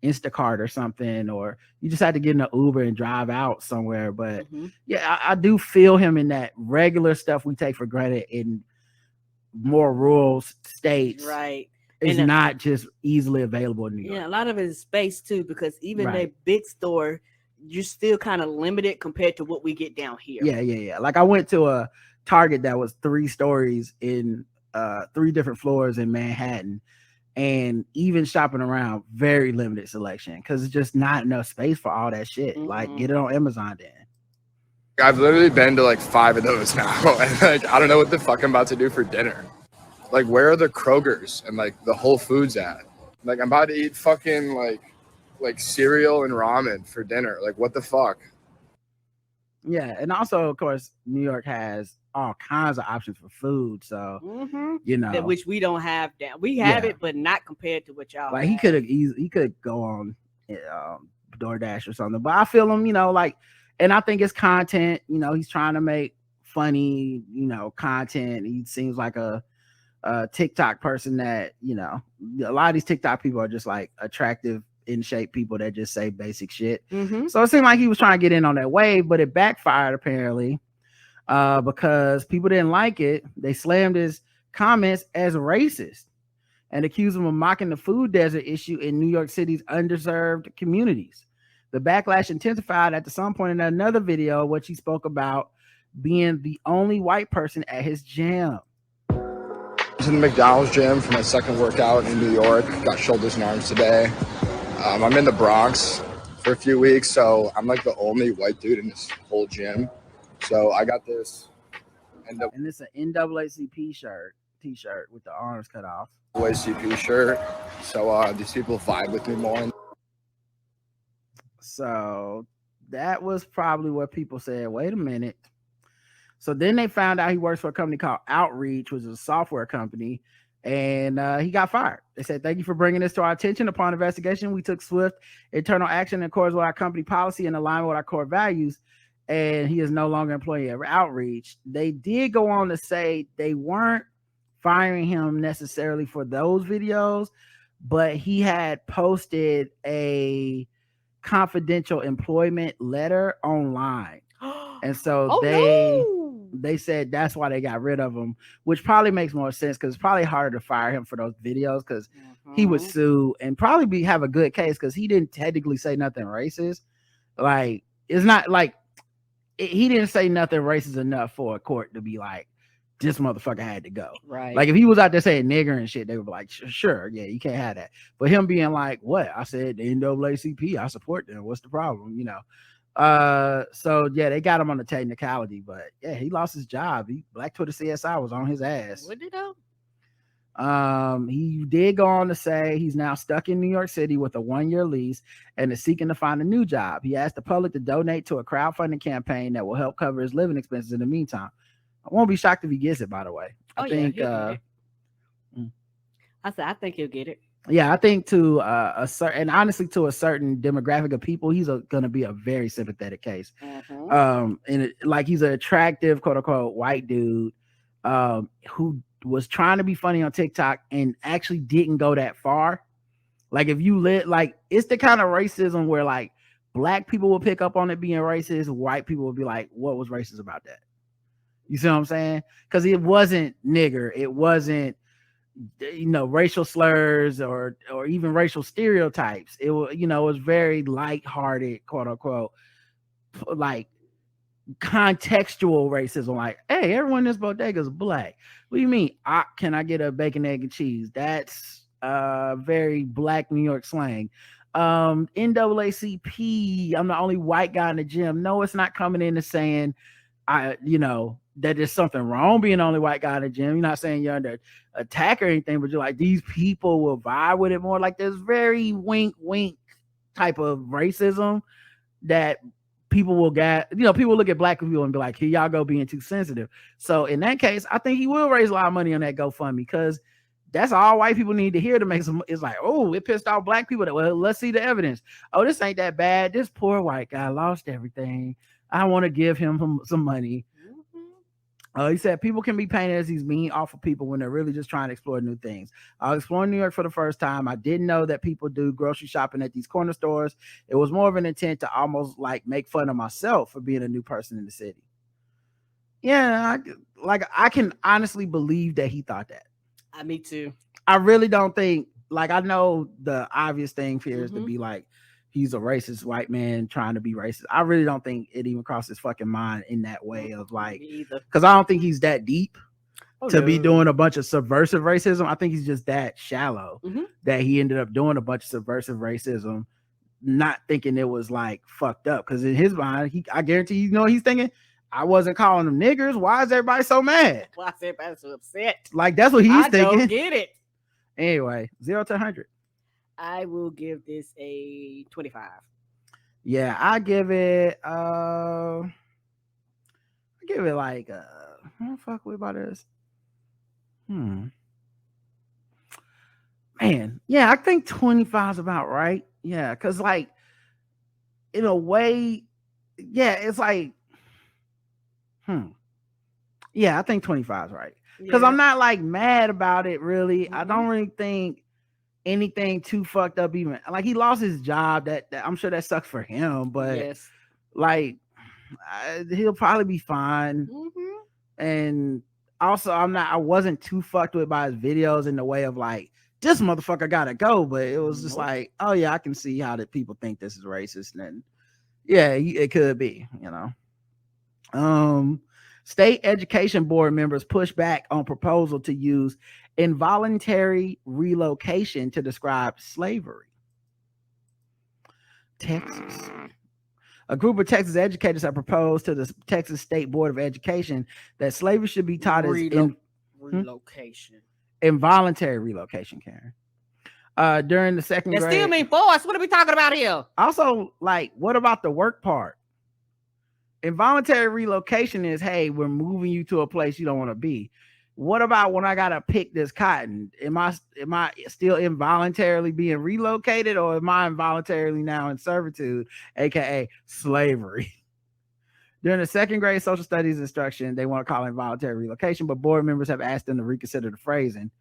Instacart or something, or you just had to get in an Uber and drive out somewhere. But yeah, I do feel him in that regular stuff we take for granted in more rural states. Right. It's not just easily available in New York. Yeah, a lot of it is space too, because even a big store, you're still kind of limited compared to what we get down here. Yeah. Like I went to a Target that was 3 stories in 3 different floors in Manhattan, and even shopping around, very limited selection because it's just not enough space for all that shit. Like, get it on Amazon then. I've literally been to like 5 of those now, and like I don't know what the fuck I'm about to do for dinner. Like, where are the Krogers and like the Whole Foods at? Like, I'm about to eat fucking like cereal and ramen for dinner. Like, what the fuck? Yeah, and also of course New York has all kinds of options for food, so you know, which we don't have down. We have it, but not compared to what y'all like have. he could go on DoorDash or something. But I feel him, you know, like, and I think it's content. You know, he's trying to make funny, you know, content. He seems like a TikTok person that, you know, a lot of these TikTok people are just like attractive, in shape people that just say basic shit. So it seemed like he was trying to get in on that wave, but it backfired apparently because people didn't like it. They slammed his comments as racist and accused him of mocking the food desert issue in New York City's underserved communities. The backlash intensified at some point in another video, which he spoke about being the only white person at his gym. I was in the McDonald's gym for my second workout in New York. Got shoulders and arms today. I'm in the Bronx for a few weeks, so I'm like the only white dude in this whole gym. So I got this. And it's an NAACP t-shirt with the arms cut off. NAACP shirt. So these people vibe with me more. So that was probably what people said, wait a minute. So then they found out he works for a company called Outreach, which is a software company, and he got fired. They said, thank you for bringing this to our attention. Upon investigation, we took swift internal action in accordance with our company policy and alignment with our core values, and he is no longer employee at Outreach. They did go on to say they weren't firing him necessarily for those videos, but he had posted a confidential employment letter online. And so they said that's why they got rid of him, which probably makes more sense because it's probably harder to fire him for those videos because he would sue and probably have a good case because he didn't technically say nothing racist. Like, it's not like he didn't say nothing racist enough for a court to be like, this motherfucker had to go. Right. Like, if he was out there saying nigger and shit, they would be like, sure, yeah, you can't have that. But him being like, what? I said the NAACP, I support them. What's the problem? You know? So yeah, they got him on the technicality, but yeah, he lost his job. Black Twitter CSI was on his ass. What did he do? He did go on to say he's now stuck in New York City with a 1-year lease and is seeking to find a new job. He asked the public to donate to a crowdfunding campaign that will help cover his living expenses in the meantime. I won't be shocked if he gets it, by the way. I I said, I think he'll get it. Yeah, I think to a certain, and honestly to a certain demographic of people, he's gonna be a very sympathetic case. And like he's an attractive, quote unquote, white dude who was trying to be funny on TikTok and actually didn't go that far. Like if you like it's the kind of racism where like black people will pick up on it being racist, white people will be like, what was racist about that? You see what I'm saying? Because it wasn't nigger, it wasn't racial slurs or even racial stereotypes. It was, it was very lighthearted, quote unquote, like contextual racism. Like, hey, everyone in this bodega is black. What do you mean? Can I get a bacon, egg, and cheese? That's very black New York slang. NAACP, I'm the only white guy in the gym. No, it's not coming in and saying that there's something wrong being the only white guy in the gym. You're not saying you're under attack or anything, but you're like, these people will vibe with it more. Like there's very wink type of racism that people will get, people look at black people and be like, here y'all go being too sensitive. So in that case, I think he will raise a lot of money on that GoFundMe because that's all white people need to hear to make some. It's like, oh, it pissed off black people. Well, let's see the evidence. Oh, this ain't that bad. This poor white guy lost everything. I want to give him some money. He said people can be painted as these mean, awful people when they're really just trying to explore new things. I was exploring New York for the first time. I didn't know that people do grocery shopping at these corner stores. It was more of an intent to almost like make fun of myself for being a new person in the city. Yeah, I can honestly believe that he thought that. Me too. I really don't think, like, I know the obvious thing here is to be like, he's a racist white man trying to be racist. I really don't think it even crossed his fucking mind in that way of like, because I don't think he's that deep to be doing a bunch of subversive racism. I think he's just that shallow that he ended up doing a bunch of subversive racism, not thinking it was like fucked up. Because in his mind, I guarantee he's thinking, I wasn't calling them niggers. Why is everybody so mad? Why is everybody so upset? Like that's what he's thinking. I don't get it. Anyway, 0 to 100. I will give this a 25. Yeah, I give it like what the fuck we about this? Man, yeah, I think 25 is about right. Yeah, because like in a way, yeah, it's like yeah, I think 25 is right. Because I'm not like mad about it really. I don't really think anything too fucked up. Even like he lost his job, that I'm sure that sucks for him, but like he'll probably be fine. And also I wasn't too fucked with by his videos in the way of like, this motherfucker gotta go, but it was just like, oh yeah, I can see how that people think this is racist, and yeah, it could be, State education board members push back on proposal to use involuntary relocation to describe slavery. Texas. A group of Texas educators have proposed to the Texas State Board of Education that slavery should be taught as relocation. Involuntary relocation, Karen. During the second grade. That still mean force. What are we talking about here? Also, like, what about the work part? Involuntary relocation is, hey, we're moving you to a place you don't want to be. What about when I gotta pick this cotton? Am I still involuntarily being relocated, or am I involuntarily now in servitude, aka slavery? During the second grade social studies instruction, they want to call it involuntary relocation, but board members have asked them to reconsider the phrasing.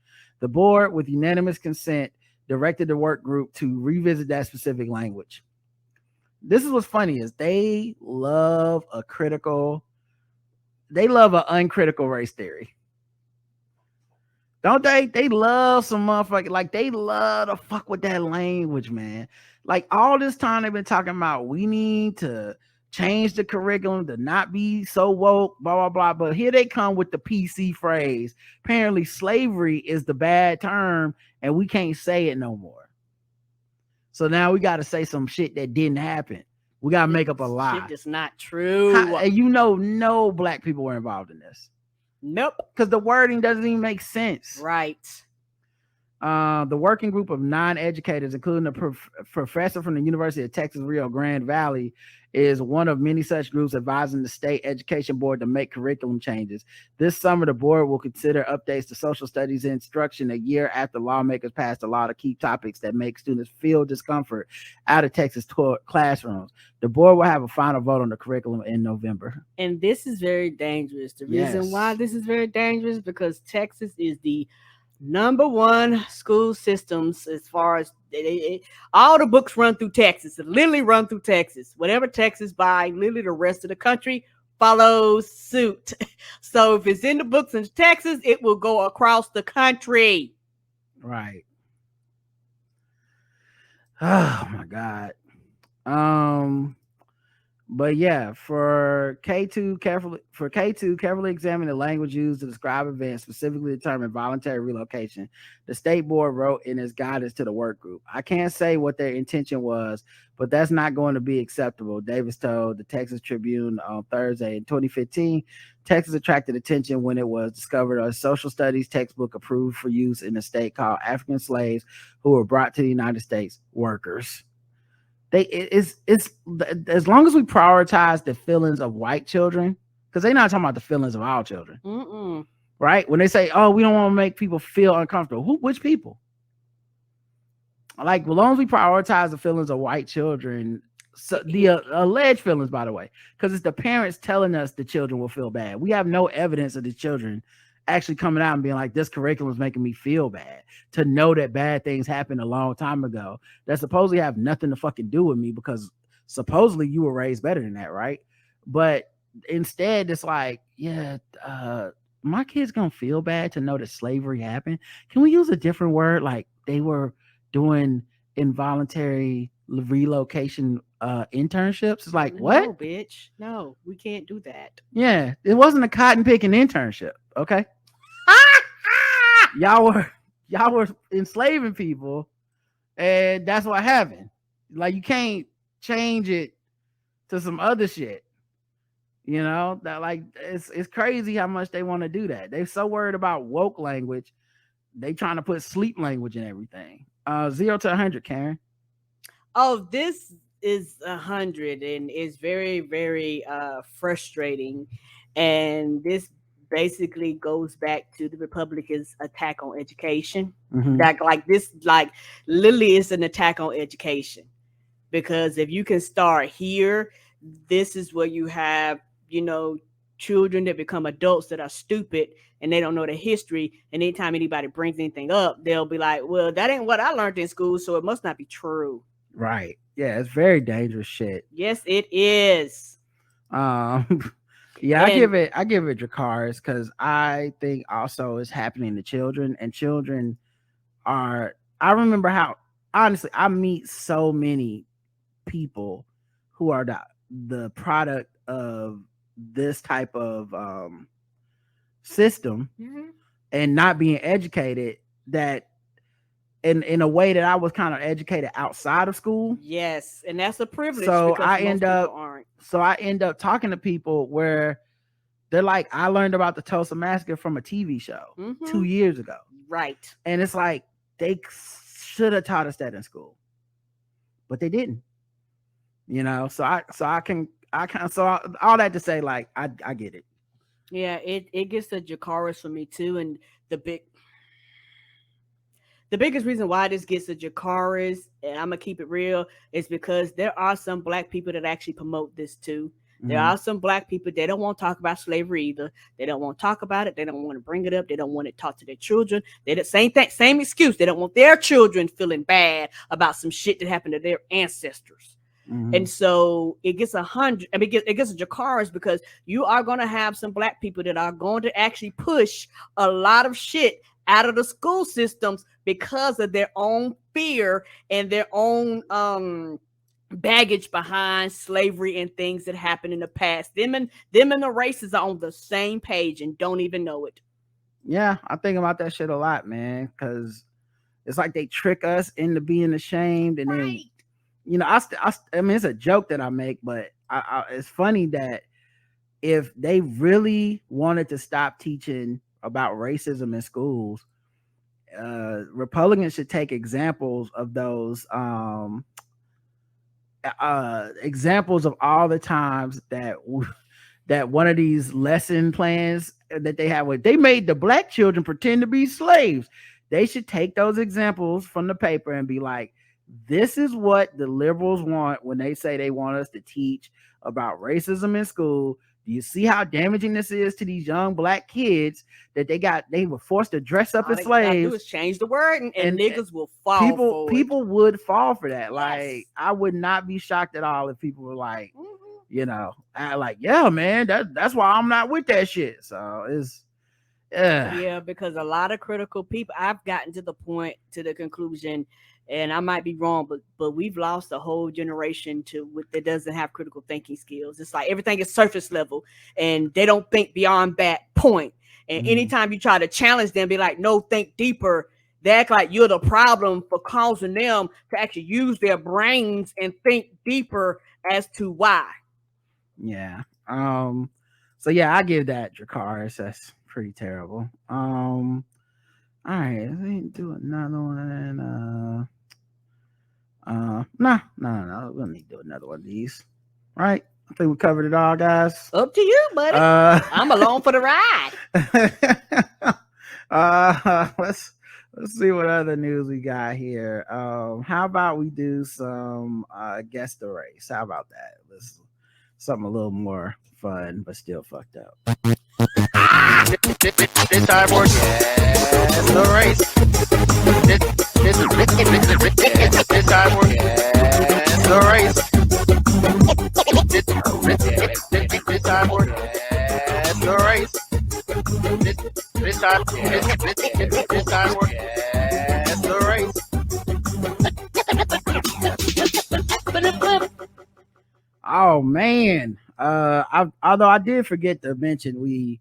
The board, with unanimous consent, directed the work group to revisit that specific language. This is what's funny is they love an uncritical race theory. Don't they? They love some motherfucker. Like they love to fuck with that language, man. Like all this time they've been talking about we need to change the curriculum to not be so woke, blah, blah, blah. But here they come with the PC phrase. Apparently slavery is the bad term and we can't say it no more. So now we got to say some shit that didn't happen. We got to make up a lie. Shit is not true. And no black people were involved in this. Nope. Because the wording doesn't even make sense. Right. The working group of 9 educators, including a professor from the University of Texas Rio Grande Valley, is one of many such groups advising the state education board to make curriculum changes. This summer, the board will consider updates to social studies instruction a year after lawmakers passed a law to keep topics that make students feel discomfort out of Texas classrooms. The board will have a final vote on the curriculum in November. And this is very dangerous. The reason why this is very dangerous because Texas is the number one school systems as far as all the books run through Texas. It literally run through Texas. Whatever Texas buy, literally the rest of the country follows suit. So if it's in the books in Texas, it will go across the country. Right. Oh my God. But yeah, for K2, carefully examine the language used to describe events, specifically determine voluntary relocation. The state board wrote in its guidance to the work group. I can't say what their intention was, but that's not going to be acceptable, Davis told the Texas Tribune on Thursday. In 2015, Texas attracted attention when it was discovered a social studies textbook approved for use in the state called African Slaves Who Were Brought to the United States Workers. It's as long as we prioritize the feelings of white children, because they're not talking about the feelings of our children. Right? When they say, oh, we don't want to make people feel uncomfortable. Which people? Like, as long as we prioritize the feelings of white children, so the alleged feelings, by the way, because it's the parents telling us the children will feel bad. We have no evidence of the children actually coming out and being like, this curriculum is making me feel bad, to know that bad things happened a long time ago that supposedly have nothing to fucking do with me because supposedly you were raised better than that, right? But instead it's like, yeah, my kid's gonna feel bad to know that slavery happened. Can we use a different word? Like they were doing involuntary relocation internships. It's like, what? No, bitch. No, we can't do that. Yeah, it wasn't a cotton picking internship. Okay. y'all were enslaving people, and that's what happened. Like, you can't change it to some other shit. You know, that like it's crazy how much they want to do that. They're so worried about woke language, they trying to put sleep language in everything. 0 to 100, Karen. Oh, this is 100, and it's very, very frustrating. And this basically goes back to the Republicans' attack on education. Like this, like literally, it's an attack on education. Because if you can start here, this is where you have, you know, children that become adults that are stupid and they don't know the history. And anytime anybody brings anything up, they'll be like, well, that ain't what I learned in school, so it must not be true. Right. Yeah, it's very dangerous shit. Yes, it is. Yeah, I give it Dracarys because I think also it's happening to children, and children are, I remember how, honestly, I meet so many people who are the product of this type of system and not being educated, that in a way that I was kind of educated outside of school. Yes, and that's a privilege. So I end up talking to people where they're like, I learned about the Tulsa Massacre from a TV show 2 years ago. Right. And it's like, they should have taught us that in school, but they didn't. You know, so all that to say, like, I get it. Yeah, it gets the Dracarys for me too. And the biggest reason why this gets the Dracarys, and I'm gonna keep it real, is because there are some black people that actually promote this too. There are some black people, they don't want to talk about slavery either. They don't want to talk about it. They don't want to bring it up. They don't want to talk to their children. They the same thing, same excuse. They don't want their children feeling bad about some shit that happened to their ancestors. And so it gets 100. I mean, it gets a Dracarys because you are going to have some black people that are going to actually push a lot of shit out of the school systems because of their own fear and their own baggage behind slavery and things that happened in the past. Them and the races are on the same page and don't even know it. Yeah, I think about that shit a lot, man, because it's like they trick us into being ashamed, and then, you know, I mean, it's a joke that I make, but it's funny that if they really wanted to stop teaching about racism in schools, Republicans should take examples of those examples of all the times that one of these lesson plans that they have, they made the black children pretend to be slaves. They should take those examples from the paper and be like, this is what the liberals want when they say they want us to teach about racism in school. Do you see how damaging this is to these young black kids that they were forced to dress up as slaves? Do is change the word and niggas will fall. People would fall for that. Yes. Like, I would not be shocked at all if people were like, yeah, man, that's why I'm not with that shit. So it's yeah, because a lot of critical people, I've gotten to the conclusion, and I might be wrong, but we've lost a whole generation that doesn't have critical thinking skills. It's like everything is surface level, and they don't think beyond that point. And anytime you try to challenge them, be like, no, think deeper. They act like you're the problem for causing them to actually use their brains and think deeper as to why. Yeah. So yeah, I give that Dracarys. That's pretty terrible. All right, let me do another one. No. We'll need to do another one of these. Right? I think we covered it all, guys. Up to you, buddy. I'm along for the ride. Let's see what other news we got here. How about we do some guess the race? How about that? Let's something a little more fun, but still fucked up. This time for guess the race. This time for guess the race. This time for guess the race. This time for guess the race. Oh man. Although I did forget to mention, we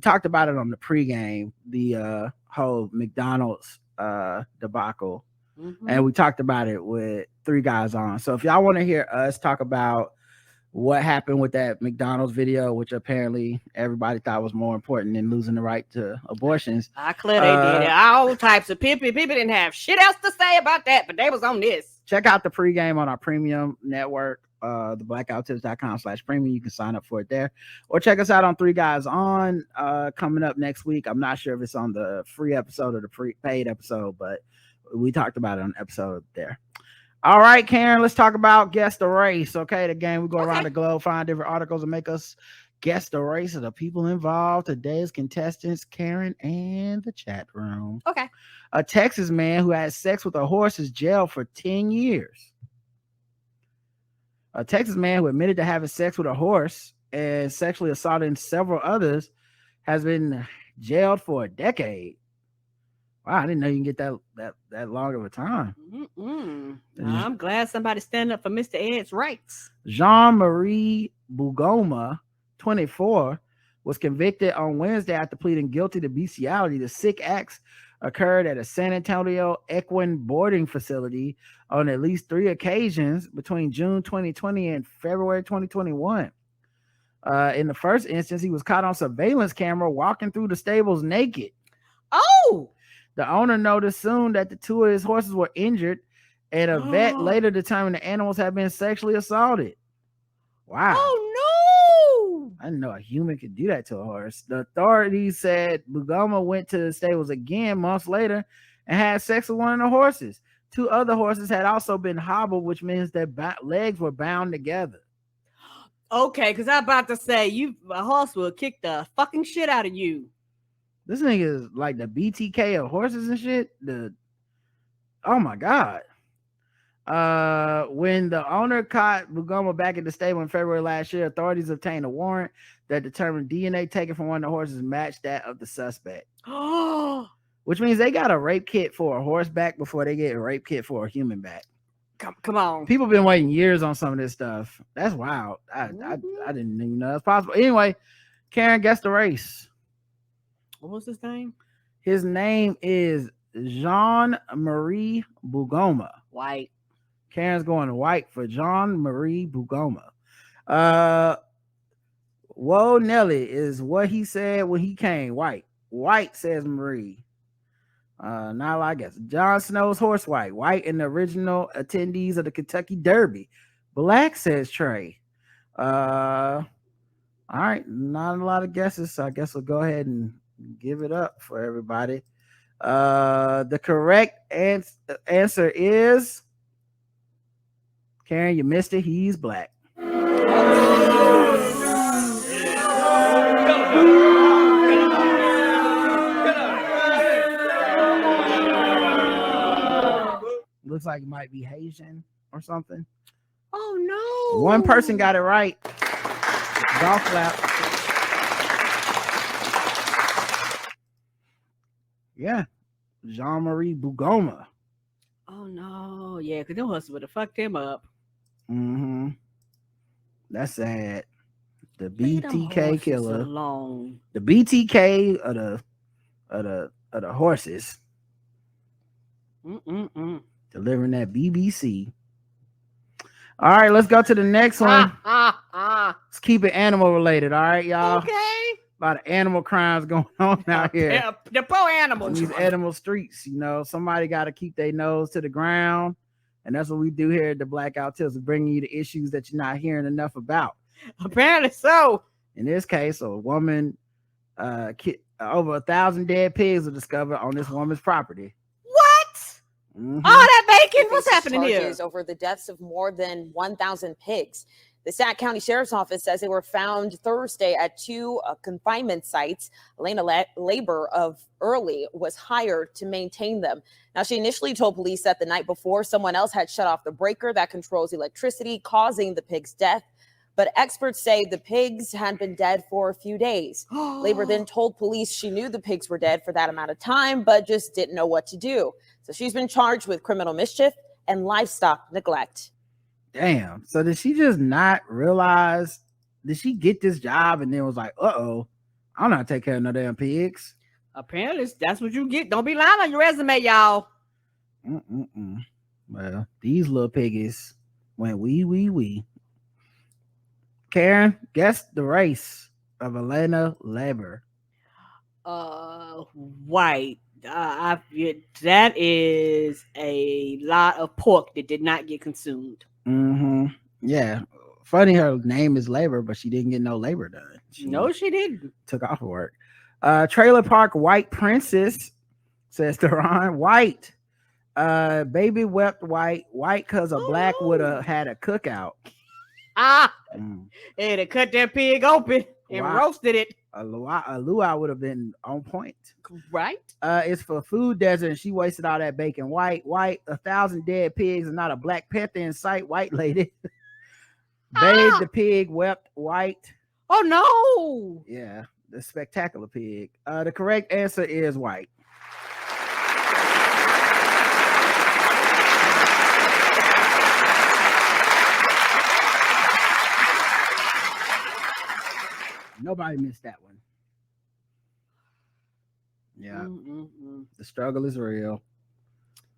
talked about it on the pregame, the whole McDonald's debacle, and we talked about it with Three Guys On. So if y'all want to hear us talk about what happened with that McDonald's video, which apparently everybody thought was more important than losing the right to abortions, I clear they did it. All types of people didn't have shit else to say about that, but they was on this. Check out the pregame on our premium network. theblackouttips.com/premium. You can sign up for it there, or check us out on Three Guys On coming up next week. I'm not sure if it's on the free episode or the paid episode, but we talked about it on the episode there. All right, Karen, let's talk about guess the race. Okay, the game we go around the globe, find different articles and make us guess the race of the people involved. Today's contestants, Karen and the chat room. Okay. A Texas man who had sex with a horse is jailed for 10 years. A Texas man who admitted to having sex with a horse and sexually assaulting several others has been jailed for a decade. Wow, I didn't know you can get that long of a time. I'm glad somebody stand up for Mr. Ed's rights. Jean-Marie Bugoma, 24, was convicted on Wednesday after pleading guilty to bestiality. The sick acts occurred at a San Antonio equine boarding facility on at least 3 occasions between June 2020 and February 2021. In the first instance, he was caught on surveillance camera walking through the stables naked. Oh! The owner noticed soon that the 2 of his horses were injured, and a vet later determined the animals had been sexually assaulted. Wow. Oh, no! I didn't know a human could do that to a horse. The authorities said Bugoma went to the stables again months later and had sex with one of the horses. 2 other horses had also been hobbled, which means their legs were bound together. Okay, because I'm about to say, a horse will kick the fucking shit out of you. This nigga is like the BTK of horses and shit. Oh my God. When the owner caught Bugoma back at the stable in February last year, authorities obtained a warrant that determined DNA taken from one of the horses matched that of the suspect. Which means they got a rape kit for a horse back before they get a rape kit for a human back. Come on. People been waiting years on some of this stuff. That's wild. I didn't even know that's possible. Anyway, Karen, guess the race. What was his name? His name is Jean-Marie Bugoma. White. Karen's going white for Jean-Marie Bugoma. Whoa, Nelly is what he said when he came. White, says Marie. Not like guess. Jon Snow's horse white in the original attendees of the Kentucky Derby. Black, says Trey. All right, not a lot of guesses, so I guess we'll go ahead and give it up for everybody. The correct answer is Karen, you missed it. He's black. Looks like it might be Haitian or something. Oh no! One person got it right. Golf clap. Yeah, Jean-Marie Bugoma. Oh no! Yeah, because them hustlers would have fucked him up. Mm-hmm. That's sad. The BTK killer. Alone. The BTK of the horses. Delivering that BBC. All right, let's go to the next one. Let's keep it animal related. All right, y'all. Okay. A lot of animal crimes going on out here. The poor animals. These animal streets, you know, somebody got to keep their nose to the ground. And that's what we do here at the Blackout Tips, bringing you the issues that you're not hearing enough about. Apparently so. In this case, a woman, over 1,000 dead pigs were discovered on this woman's property. What? Mm-hmm. Oh, that bacon? What's happening here? Over the deaths of more than 1,000 pigs. The Sac County Sheriff's Office says they were found Thursday at two confinement sites. Elena Labor of Early was hired to maintain them. Now, she initially told police that the night before, someone else had shut off the breaker that controls electricity, causing the pig's death. But experts say the pigs had been dead for a few days. Labor then told police she knew the pigs were dead for that amount of time, but just didn't know what to do. So she's been charged with criminal mischief and livestock neglect. Damn. So did she just not realize? Did she get this job and then was like, uh-oh, I'm not taking care of no damn pigs? Apparently, that's what you get. Don't be lying on your resume, y'all. Well, these little piggies went wee. Karen, guess the race of Elena Labor. White. That is a lot of pork that did not get consumed. Yeah. Funny, her name is Labor, but she didn't get no labor done. She didn't. Took off of work. Trailer Park White Princess, says Theron. White. Baby wept white because a black would have had a cookout. Hey, they cut that pig open and roasted it. A luau would have been on point. Right? It's for food desert, and she wasted all that bacon. White, 1,000 dead pigs and not a black panther in sight. White lady. Bathed the pig, wept white. Oh no! Yeah, the spectacular pig. The correct answer is white. Nobody missed that one. Yeah. The struggle is real.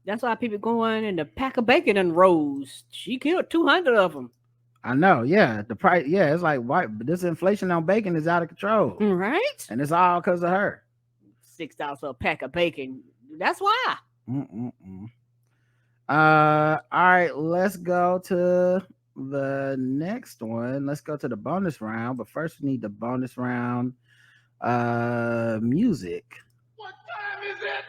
That's why people going and the pack of bacon and rose. She killed 200 of them. I know. Yeah. The price. Yeah. It's like, why? This inflation on bacon is out of control. Right. And it's all because of her. $6 for a pack of bacon. That's why. All right. Let's go to the next one. Let's go to the bonus round. But first, we need the bonus round music. What time is it?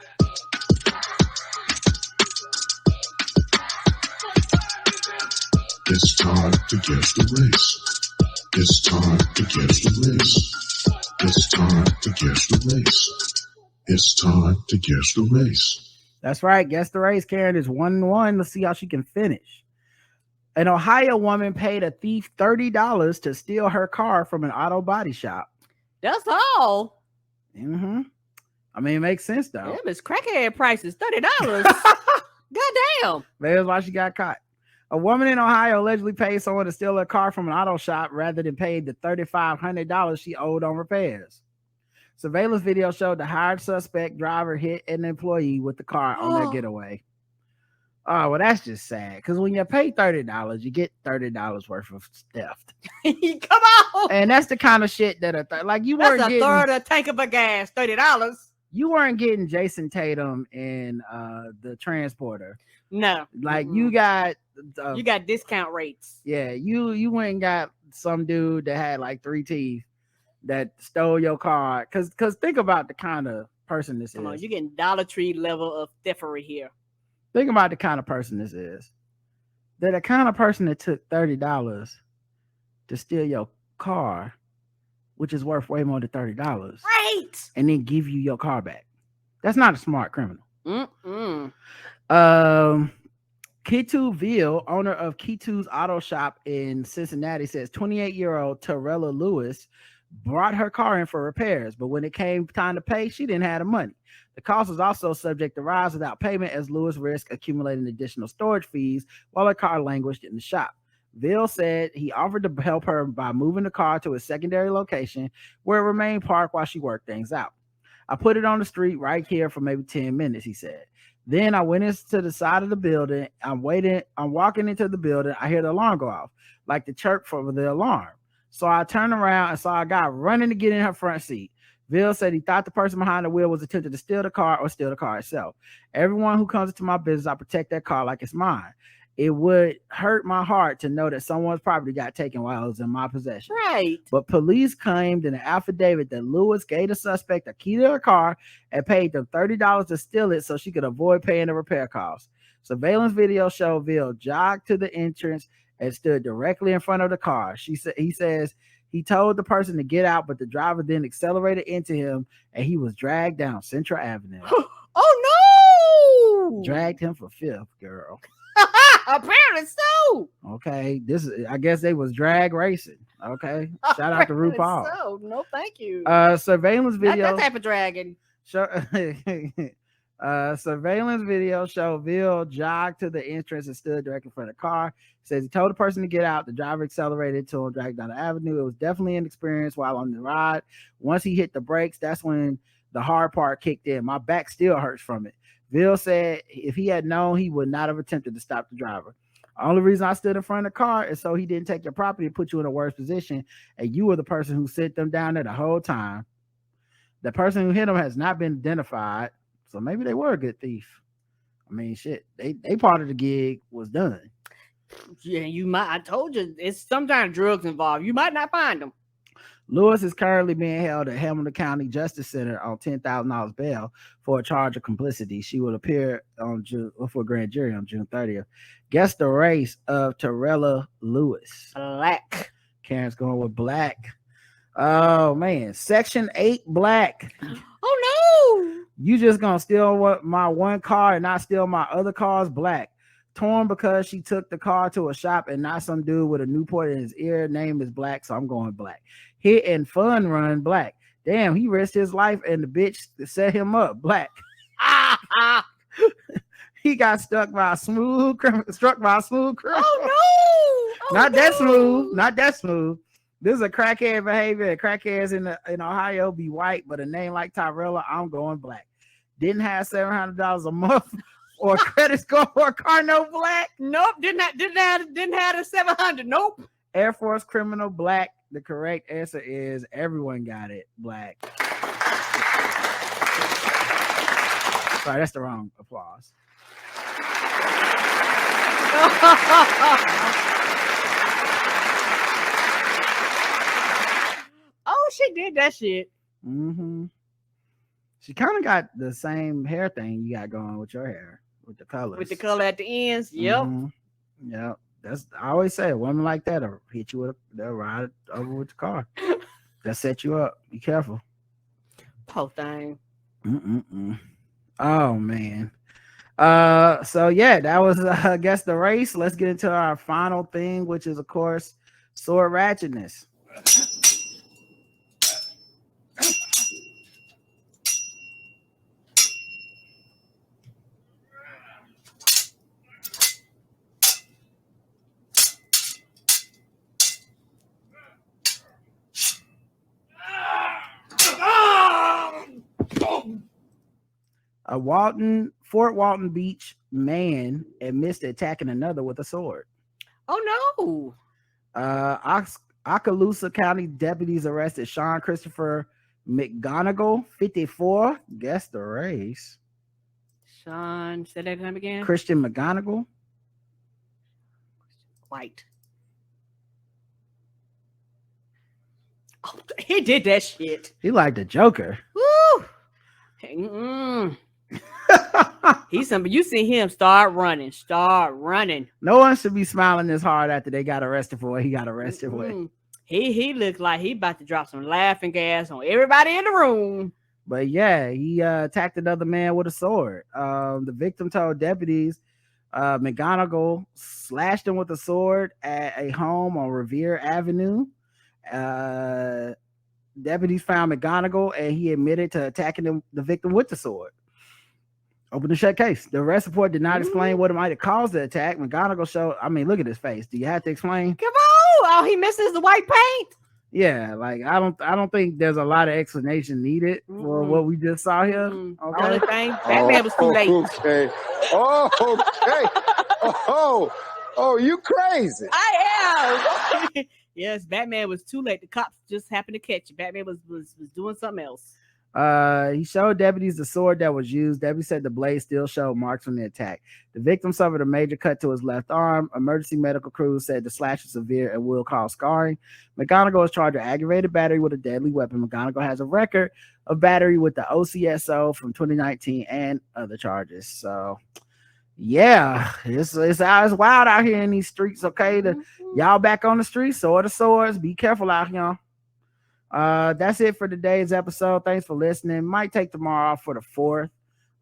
It's time to guess the race. It's time to guess the race. It's time to guess the race. It's time to guess the race. That's right. Guess the race. Karen is 1-1. Let's see how she can finish. An Ohio woman paid a thief $30 to steal her car from an auto body shop. That's all. I mean, it makes sense though. Them is crackhead prices, $30. Goddamn. That's why she got caught. A woman in Ohio allegedly paid someone to steal her car from an auto shop rather than pay the $3,500 she owed on repairs. Surveillance video showed the hired suspect driver hit an employee with the car on their getaway. Oh, well, that's just sad. Because when you pay $30, you get $30 worth of theft. Come on. And that's the kind of shit that like you weren't that's a getting. third of a tank of a gas, $30. you weren't getting Jason Tatum in the Transporter. No, Like you got discount rates. Yeah, you went and got some dude that had like 3 teeth that stole your car. Cause think about the kind of person this Come on, is. you're getting Dollar Tree level of thievery here. Think about the kind of person this is. They're the kind of person that took $30 to steal your car, which is worth way more than $30. Right. And then give you your car back. That's not a smart criminal. Mm-mm. Kitu Ville, owner of Kitu's Auto Shop in Cincinnati, says 28-year-old Terrella Lewis brought her car in for repairs, but when it came time to pay, she didn't have the money. The cost was also subject to rise without payment as Lewis risked accumulating additional storage fees while her car languished in the shop. Ville said he offered to help her by moving the car to a secondary location where it remained parked while she worked things out. I put it on the street right here for maybe 10 minutes, he said. Then I went into the side of the building. I'm walking into the building. I hear the alarm go off, like the chirp for the alarm. So I turned around and saw a guy running to get in her front seat. Ville said he thought the person behind the wheel was attempting to steal the car or steal the car itself. Everyone who comes into my business, I protect that car like it's mine. It would hurt my heart to know that someone's property got taken while it was in my possession. Right. But police claimed in an affidavit that Lewis gave the suspect a key to her car and paid them $30 to steal it so she could avoid paying the repair costs. Surveillance video showed Ville jogged to the entrance and stood directly in front of the car. He says he told the person to get out, but the driver then accelerated into him and he was dragged down Central Avenue. Oh no! Dragged him for fifth, girl. Apparently so. Okay, I guess they was drag racing. Okay, shout out to RuPaul. So no, thank you. Surveillance video. Not that type of dragon. Surveillance video showed Ville jogged to the entrance and stood directly in front of the car. Says he told the person to get out. The driver accelerated to him, dragged down the avenue. It was definitely an experience while on the ride. Once he hit the brakes, that's when the hard part kicked in. My back still hurts from it. Ville said if he had known, he would not have attempted to stop the driver. The only reason I stood in front of the car is so he didn't take your property and put you in a worse position. And you were the person who sent them down there the whole time. The person who hit him has not been identified. So maybe they were a good thief. I mean, shit, they part of the gig was done. Yeah, you might. I told you, it's sometimes drugs involved. You might not find them. Lewis is currently being held at Hamilton County Justice Center on $10,000 bail for a charge of complicity. She will appear for a grand jury on June 30th. Guess the race of Terrella Lewis. Black. Karen's going with black. Oh man, Section 8 black. Oh no! You just gonna steal my one car and not steal my other cars? Black. Torn because she took the car to a shop and not some dude with a Newport in his ear. Name is black, so I'm going black. Hit and fun run, black. Damn, he risked his life and the bitch set him up, black. He got struck by a smooth criminal. Oh no! Not that smooth. This is a crackhead behavior. Crackheads in Ohio be white, but a name like Tyrella, I'm going black. Didn't have $700 a month or credit score for a car, no black. Nope, didn't have the 700. Nope. Air Force criminal, black. The correct answer is everyone got it, black. Sorry, that's the wrong applause. Oh, she did that shit. Mm-hmm. She kind of got the same hair thing you got going with your hair, with the colors. With the color at the ends. Yep. Mm-hmm. Yep. I always say a woman like that will hit you they'll ride over with the car. They'll set you up. Be careful. Poor thing. Oh man. So yeah, that was I guess the race. Let's get into our final thing, which is of course sword ratchetness. A Fort Walton Beach man admits to attacking another with a sword. Oh no! Okaloosa County deputies arrested Sean Christopher McGonigal, 54. Guess the race. Sean, say that name again. Christian McGonigal. White. Oh, he did that shit. He like the Joker. Woo! He's somebody. You see him start running. No one should be smiling this hard after they got arrested for what he got arrested with. He looked like he about to drop some laughing gas on everybody in the room. But yeah, he attacked another man with a sword. The victim told deputies McGonigal slashed him with a sword at a home on Revere Avenue. Deputies found McGonigal and he admitted to attacking the victim with the sword. Open and shut case. The arrest report did not explain what might have caused the attack. McGonigal showed, I mean, look at his face. Do you have to explain? Come on. Oh, he misses the white paint. Yeah, like I don't think there's a lot of explanation needed for what we just saw here. Okay. Only thing, Batman was too late. Okay. Oh, you crazy. I am. Yes, Batman was too late. The cops just happened to catch you. Batman was doing something else. He showed deputies the sword that was used. Deputies said the blade still showed marks from the attack. The victim suffered a major cut to his left arm. Emergency medical crews said the slash is severe and will cause scarring. McGonigal is charged with aggravated battery with a deadly weapon. McGonigal has a record of battery with the OCSO from 2019 and other charges. So, yeah, it's wild out here in these streets. Okay, y'all back on the streets. Sword of swords. Be careful out here. That's it for today's episode. Thanks for listening. Might take tomorrow off for the 4th.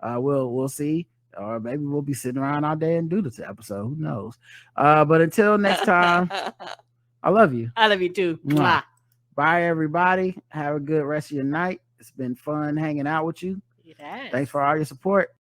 We'll see, or maybe we'll be sitting around all day and do this episode. Who knows? But until next time, I love you. I love you too. Mwah. Bye, everybody. Have a good rest of your night. It's been fun hanging out with you. It has. Thanks for all your support.